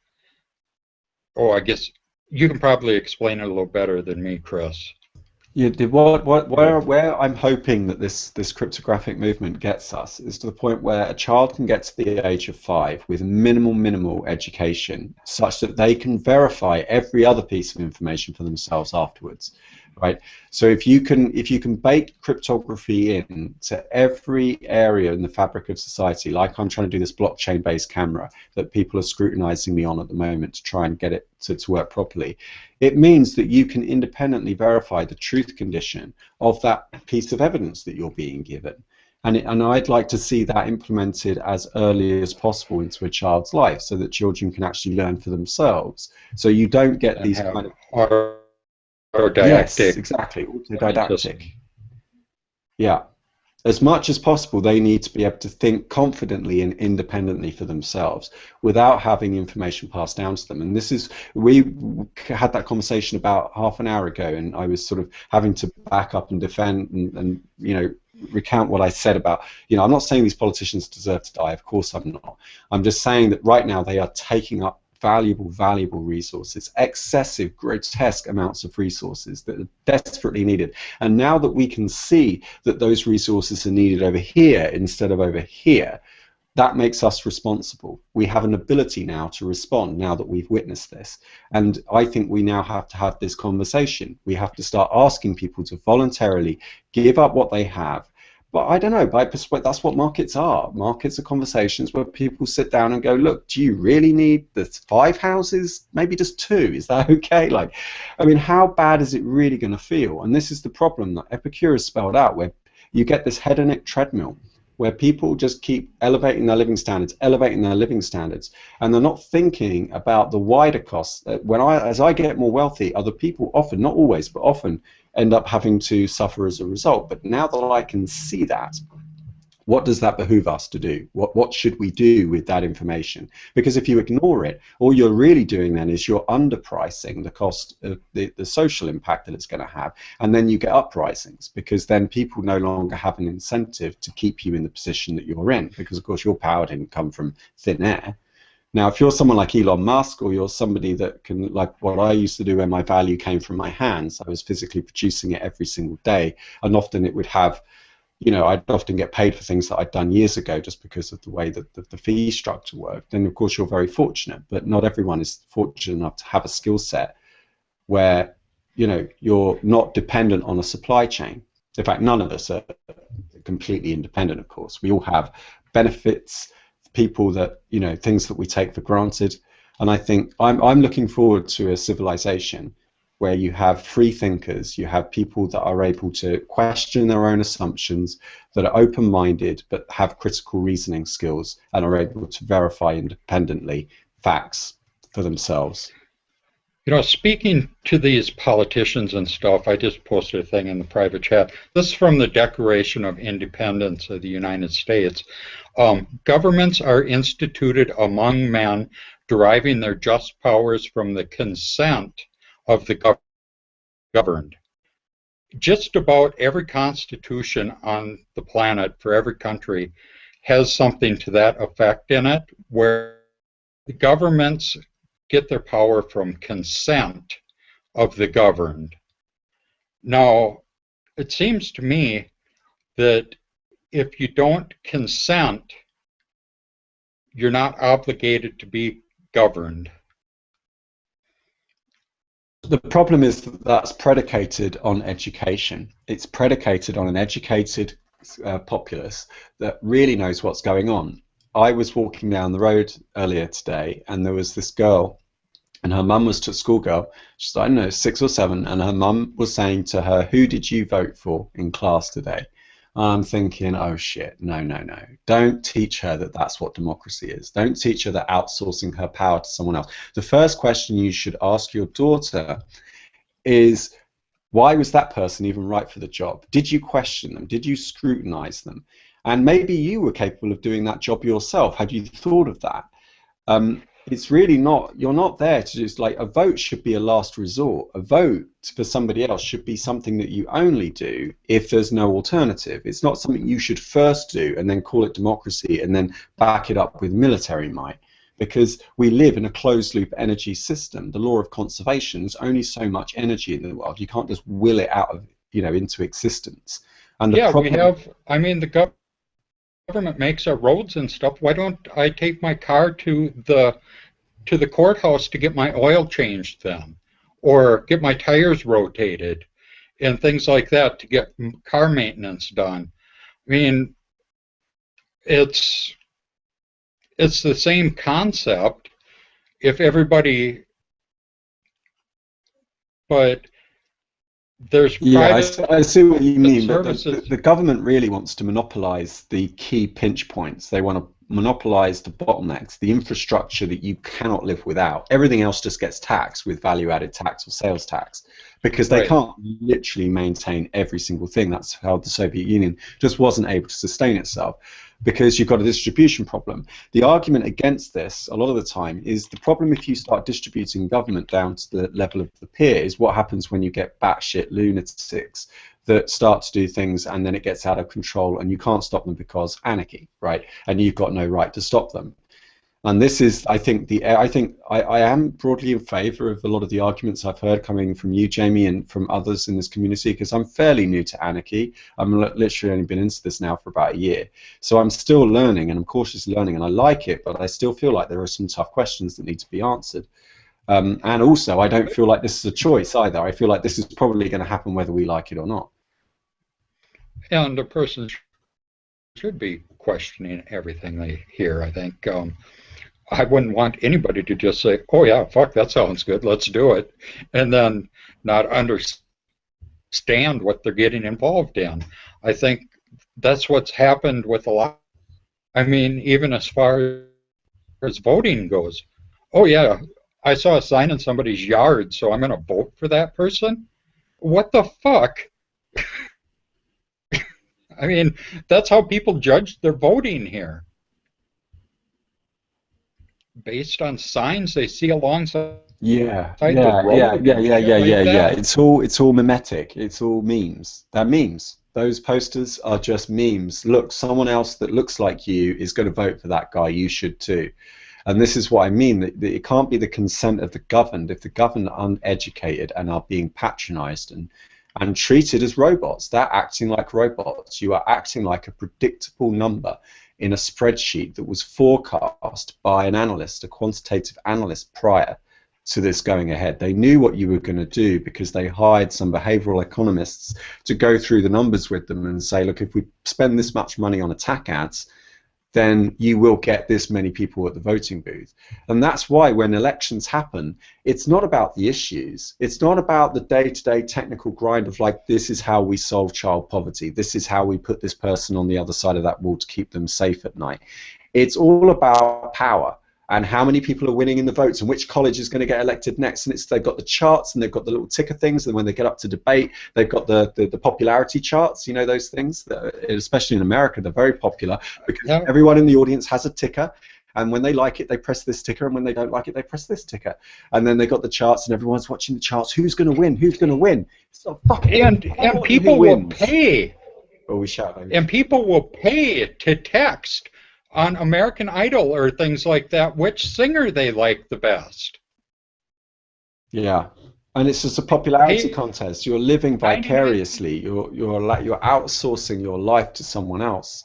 Oh, I guess you can probably explain it a little better than me, Chris. Where I'm hoping that this cryptographic movement gets us is to the point where a child can get to the age of 5 with minimal education, such that they can verify every other piece of information for themselves afterwards, right? So if you can bake cryptography in to every area in the fabric of society, like I'm trying to do this blockchain-based camera that people are scrutinizing me on at the moment to try and get it to work properly, it means that you can independently verify the truth condition of that piece of evidence that you're being given. And I'd like to see that implemented as early as possible into a child's life so that children can actually learn for themselves. So you don't get and these have kind of... Yes, autodidactic exactly, scientists. autodidactic. Yeah. As much as possible, they need to be able to think confidently and independently for themselves without having information passed down to them. And this is, we had that conversation about half an hour ago, and I was sort of having to back up and defend and recount what I said about, I'm not saying these politicians deserve to die, of course I'm not. I'm just saying that right now they are taking up valuable resources, excessive, grotesque amounts of resources that are desperately needed. And now that we can see that those resources are needed over here instead of over here, that makes us responsible. We have an ability now to respond now that we've witnessed this. And I think we now have to have this conversation. We have to start asking people to voluntarily give up what they have. But I don't know, by perspective, that's what markets are. Markets are conversations where people sit down and go, look, do you really need the 5 houses? Maybe just 2. Is that okay? Like, I mean, how bad is it really going to feel? And this is the problem that Epicurus spelled out, where you get this hedonic treadmill, where people just keep elevating their living standards, and they're not thinking about the wider costs. As I get more wealthy, other people often, not always, but often, end up having to suffer as a result. But now that I can see that, what does that behoove us to do? What should we do with that information? Because if you ignore it, all you're really doing then is you're underpricing the cost of the social impact that it's going to have, and then you get uprisings, because then people no longer have an incentive to keep you in the position that you're in, because of course your power didn't come from thin air. Now, if you're someone like Elon Musk, or you're somebody that can, like what I used to do where my value came from my hands, I was physically producing it every single day, and often it would have, I'd often get paid for things that I'd done years ago just because of the way that the fee structure worked. And of course, you're very fortunate, but not everyone is fortunate enough to have a skill set where, you're not dependent on a supply chain. In fact, none of us are completely independent, of course. We all have benefits, people that, things that we take for granted. And I think I'm looking forward to a civilization where you have free thinkers, you have people that are able to question their own assumptions, that are open-minded but have critical reasoning skills and are able to verify independently facts for themselves. Speaking to these politicians and stuff, I just posted a thing in the private chat. This is from the Declaration of Independence of the United States. Governments are instituted among men, deriving their just powers from the consent of the governed. Just about every constitution on the planet for every country has something to that effect in it, where the governments get their power from consent of the governed. Now, it seems to me that if you don't consent, you're not obligated to be governed. The problem is that that's predicated on education. It's predicated on an educated populace that really knows what's going on. I was walking down the road earlier today, and there was this girl, and her mum was a schoolgirl. She's, I don't know, 6 or 7, and her mum was saying to her, "Who did you vote for in class today?" I'm thinking, oh shit, no. Don't teach her that that's what democracy is. Don't teach her that outsourcing her power to someone else. The first question you should ask your daughter is, why was that person even right for the job? Did you question them? Did you scrutinize them? And maybe you were capable of doing that job yourself. Had you thought of that? It's really not, you're not there to just, like, a vote should be a last resort. A vote for somebody else should be something that you only do if there's no alternative. It's not something you should first do and then call it democracy and then back it up with military might, because we live in a closed loop energy system. The law of conservation is only so much energy in the world. You can't just will it out of into existence. And the Yeah, we problem, have, I mean, the government makes our roads and stuff. Why don't I take my car to the courthouse to get my oil changed then, or get my tires rotated and things like that to get car maintenance done? I mean, it's the same concept if everybody, but there's yeah, private I see what you mean, but services. the government really wants to monopolize the key pinch points. They want to monopolize the bottlenecks, the infrastructure that you cannot live without. Everything else just gets taxed with value-added tax or sales tax because they Right. can't literally maintain every single thing. That's how the Soviet Union just wasn't able to sustain itself, because you've got a distribution problem. The argument against this, a lot of the time, is the problem if you start distributing government down to the level of the peer is what happens when you get batshit lunatics that start to do things and then it gets out of control and you can't stop them because anarchy, right? And you've got no right to stop them. And this is, I think, I am broadly in favour of a lot of the arguments I've heard coming from you, Jamie, and from others in this community, because I'm fairly new to anarchy. I'm literally only been into this now for about a year. So I'm still learning, and I'm cautiously learning, and I like it, but I still feel like there are some tough questions that need to be answered. And also, I don't feel like this is a choice either. I feel like this is probably going to happen whether we like it or not. And a person should be questioning everything they hear, I think. I wouldn't want anybody to just say, oh yeah, fuck, that sounds good, let's do it, and then not understand what they're getting involved in. I think that's what's happened with a lot. I mean, even as far as voting goes, oh yeah, I saw a sign in somebody's yard, so I'm going to vote for that person? What the fuck? I mean, that's how people judge their voting here, based on signs they see alongside Yeah, the yeah, yeah, road yeah, and yeah, shit yeah, like yeah, yeah. that. It's all mimetic. It's all memes. They're memes. Those posters are just memes. Look, someone else that looks like you is going to vote for that guy. You should too. And this is what I mean, that it can't be the consent of the governed. If the governed are uneducated and are being patronized and treated as robots, they're acting like robots. You are acting like a predictable number in a spreadsheet that was forecast by an analyst, a quantitative analyst prior to this going ahead. They knew what you were going to do because they hired some behavioral economists to go through the numbers with them and say, look, if we spend this much money on attack ads, then you will get this many people at the voting booth. And that's why when elections happen, it's not about the issues. It's not about the day-to-day technical grind of like, this is how we solve child poverty. This is how we put this person on the other side of that wall to keep them safe at night. It's all about power and how many people are winning in the votes and which college is going to get elected next. And they've got the charts and they've got the little ticker things, and when they get up to debate, they've got the popularity charts, you know, those things, especially in America, they're very popular because Yeah. everyone in the audience has a ticker. And when they like it, they press this ticker, and when they don't like it, they press this ticker. And then they got the charts, and everyone's watching the charts. Who's going to win? Who's going to win? It's not fucking And important people who will wins. pay, Oh, we shout. and people will pay to text on American Idol or things like that which singer they like the best. Yeah, and it's just a popularity Pay contest. You're living 99. vicariously. You're outsourcing your life to someone else,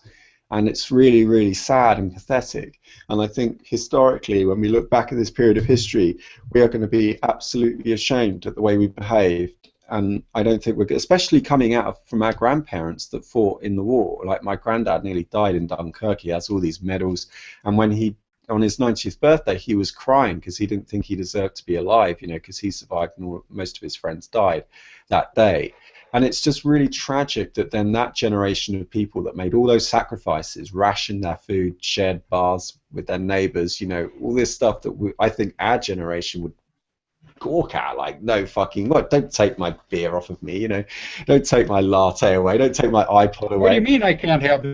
and it's really, really sad and pathetic. And I think historically, when we look back at this period of history, we are going to be absolutely ashamed at the way we behaved. And I don't think we're, especially coming out from our grandparents that fought in the war. Like my granddad nearly died in Dunkirk. He has all these medals, and when he on his 90th birthday, he was crying because he didn't think he deserved to be alive, you know, because he survived and most of his friends died that day. And it's just really tragic that then that generation of people that made all those sacrifices, rationed their food, shared bars with their neighbors, you know, all this stuff that I think our generation would gawk at, like, no fucking what, don't take my beer off of me, you know, don't take my latte away, don't take my iPod away. What do you mean I can't have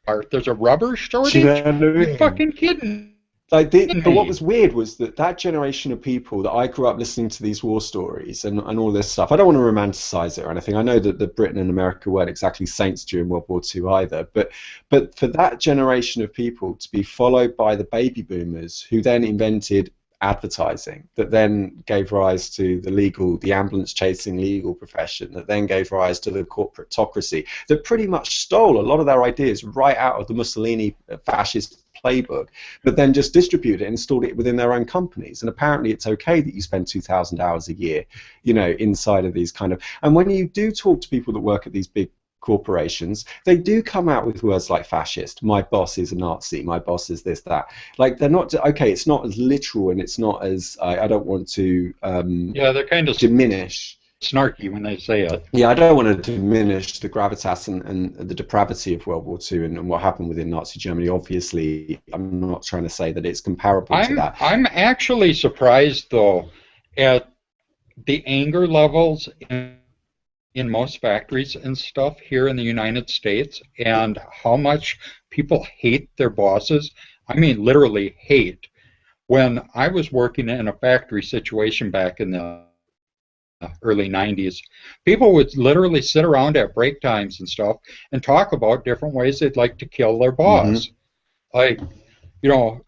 art? There's a rubber Do you know shortage? what I mean? You fucking kidding Like but what me? was weird was that generation of people that I grew up listening to these war stories and all this stuff. I don't want to romanticize it or anything. I know that Britain and America weren't exactly saints during World War II either. But for that generation of people to be followed by the baby boomers who then invented advertising that then gave rise to the ambulance chasing legal profession, that then gave rise to the corporatocracy, that pretty much stole a lot of their ideas right out of the Mussolini fascist playbook, but then just distributed it and installed it within their own companies. And apparently it's okay that you spend 2,000 hours a year, you know, inside of these kind of, and when you do talk to people that work at these big corporations, they do come out with words like fascist. My boss is a Nazi. My boss is this, that. Like, they're not, okay, it's not as literal, and it's not as, I don't want to yeah, they're kind of diminish. Snarky when they say it. Yeah, I don't want to diminish the gravitas and the depravity of World War II and what happened within Nazi Germany. Obviously, I'm not trying to say that it's comparable to that. I'm actually surprised, though, at the anger levels in most factories and stuff here in the United States, and how much people hate their bosses. I mean, literally hate. When I was working in a factory situation back in the early 90s, people would literally sit around at break times and stuff and talk about different ways they'd like to kill their boss. Like, you know,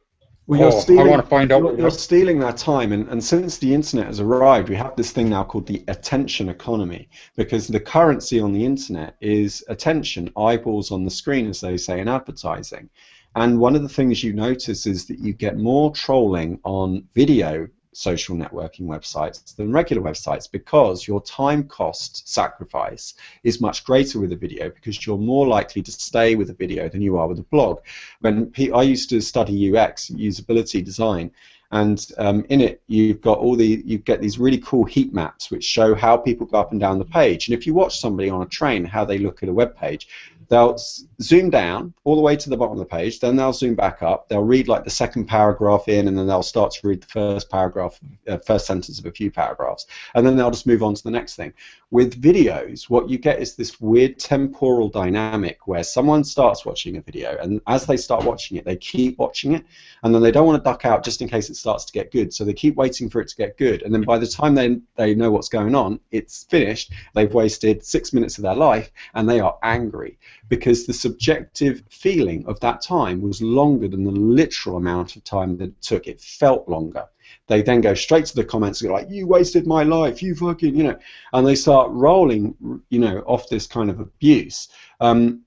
well, I want to find out. You're stealing their time, and since the internet has arrived, we have this thing now called the attention economy, because the currency on the internet is attention, eyeballs on the screen, as they say in advertising. And one of the things you notice is that you get more trolling on video social networking websites than regular websites, because your time cost sacrifice is much greater with a video, because you're more likely to stay with a video than you are with a blog. When I used to study UX, usability design, and in it you get these really cool heat maps which show how people go up and down the page. And if you watch somebody on a train, how they look at a web page, they'll zoom down all the way to the bottom of the page, then they'll zoom back up, they'll read like the second paragraph in, and then they'll start to read the first paragraph, first sentence of a few paragraphs, and then they'll just move on to the next thing. With videos, what you get is this weird temporal dynamic where someone starts watching a video, and as they start watching it, they keep watching it, and then they don't want to duck out just in case it starts to get good, so they keep waiting for it to get good, and then by the time they know what's going on, it's finished, they've wasted 6 minutes of their life, and they are angry, because the subjective feeling of that time was longer than the literal amount of time that it took. It felt longer. They then go straight to the comments and go like, you wasted my life, you fucking, you know, and they start rolling, you know, off this kind of abuse. And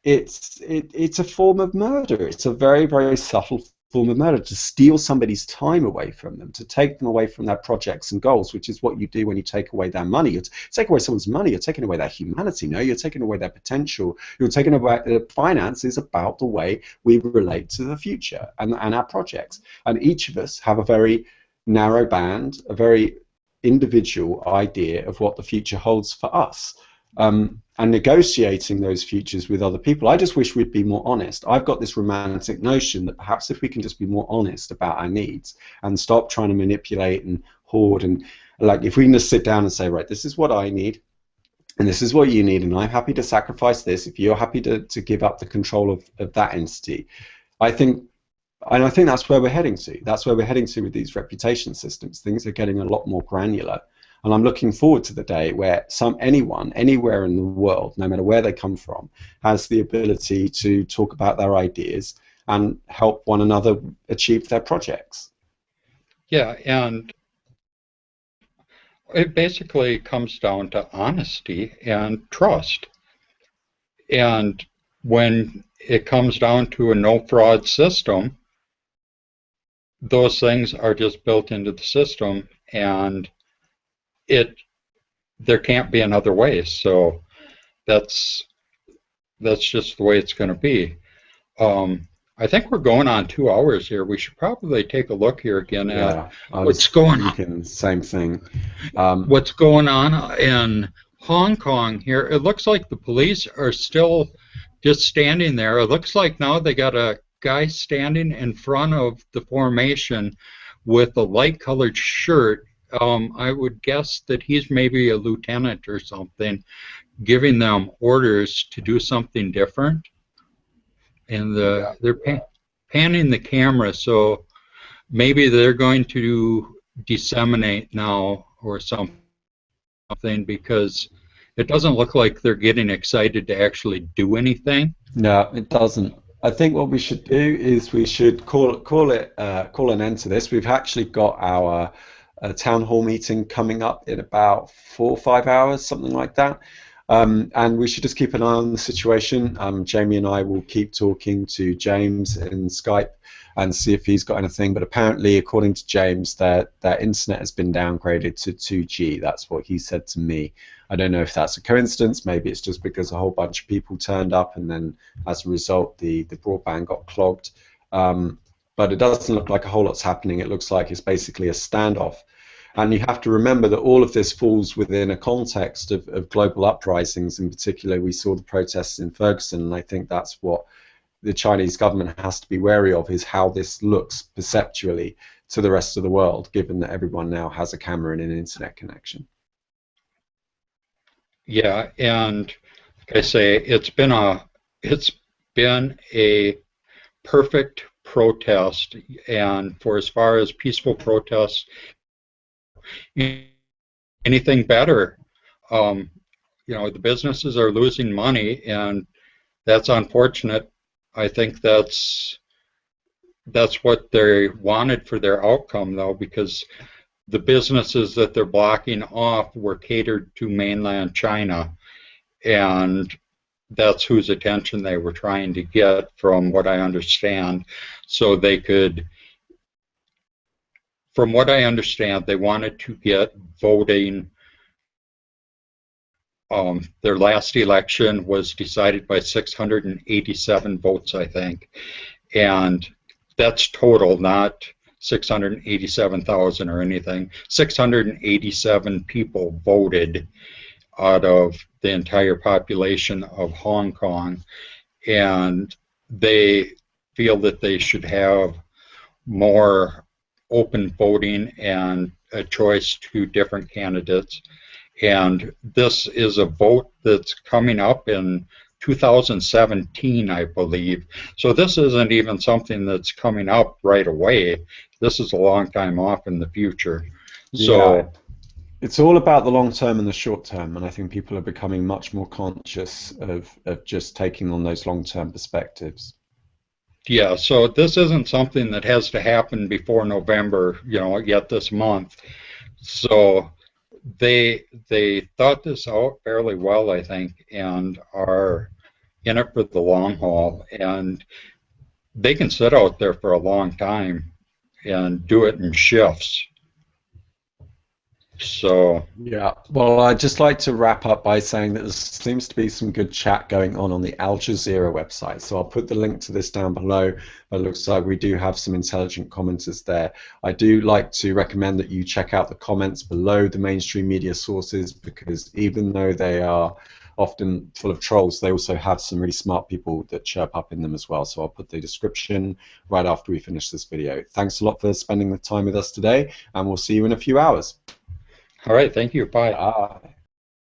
it's a form of murder. It's a very, very subtle form of murder, to steal somebody's time away from them, to take them away from their projects and goals, which is what you do when you take away their money. You take away someone's money, you're taking away their humanity. No, you're taking away their potential. You're taking away finance is about the way we relate to the future and our projects. And each of us have a very narrow band, a very individual idea of what the future holds for us. And negotiating those futures with other people. I just wish we'd be more honest. I've got this romantic notion that perhaps if we can just be more honest about our needs and stop trying to manipulate and hoard, and like if we can just sit down and say, right, this is what I need and this is what you need, and I'm happy to sacrifice this if you're happy to give up the control of that entity. I think that's where we're heading to. That's where we're heading to with these reputation systems. Things are getting a lot more granular. And I'm looking forward to the day where anyone, anywhere in the world, no matter where they come from, has the ability to talk about their ideas and help one another achieve their projects. Yeah, and it basically comes down to honesty and trust. And when it comes down to a no-fraud system, those things are just built into the system, and there can't be another way. So that's just the way it's going to be. I think we're going on 2 hours here. We should probably take a look here again at what's going on. Same thing. What's going on in Hong Kong here? It looks like the police are still just standing there. It looks like now they got a guy standing in front of the formation with a light-colored shirt. I would guess that he's maybe a lieutenant or something, giving them orders to do something different. And they're panning the camera, so maybe they're going to disseminate now or something, because it doesn't look like they're getting excited to actually do anything. No, it doesn't. I think what we should do is we should call an end to this. We've actually got our town hall meeting coming up in about 4 or 5 hours, something like that. And we should just keep an eye on the situation. Jamie and I will keep talking to James in Skype and see if he's got anything. But apparently, according to James, their internet has been downgraded to 2G. That's what he said to me. I don't know if that's a coincidence. Maybe it's just because a whole bunch of people turned up, and then as a result, the broadband got clogged. But it doesn't look like a whole lot's happening. It looks like it's basically a standoff. And you have to remember that all of this falls within a context of global uprisings. In particular, we saw the protests in Ferguson, and I think that's what the Chinese government has to be wary of, is how this looks perceptually to the rest of the world, given that everyone now has a camera and an internet connection. Yeah, and like I say, it's been a perfect protest, and for as far as peaceful protests, anything better. You know, the businesses are losing money, and that's unfortunate. I think that's what they wanted for their outcome, though, because the businesses that they're blocking off were catered to mainland China, and that's whose attention they were trying to get, from what I understand. So they could, from what I understand, they wanted to get voting. Their last election was decided by 687 votes, I think, and that's total, not 687,000 or anything. 687 people voted out of the entire population of Hong Kong, and they feel that they should have more open voting and a choice to different candidates. And this is a vote that's coming up in 2017, I believe. So this isn't even something that's coming up right away. This is a long time off in the future. So Yeah. It's all about the long term and the short term, and I think people are becoming much more conscious of just taking on those long term perspectives. yeah, so this isn't something that has to happen before November, you know, yet this month. So they thought this out fairly well, I think, and are in it for the long haul. And they can sit out there for a long time and do it in shifts. So Yeah, well, I'd just like to wrap up by saying that there seems to be some good chat going on the Al Jazeera website. So I'll put the link to this down below. It looks like we do have some intelligent commenters there. I do like to recommend that you check out the comments below the mainstream media sources, because even though they are often full of trolls, they also have some really smart people that chirp up in them as well. So I'll put the description right after we finish this video. Thanks a lot for spending the time with us today, and we'll see you in a few hours. all right, thank you. Bye. Bye.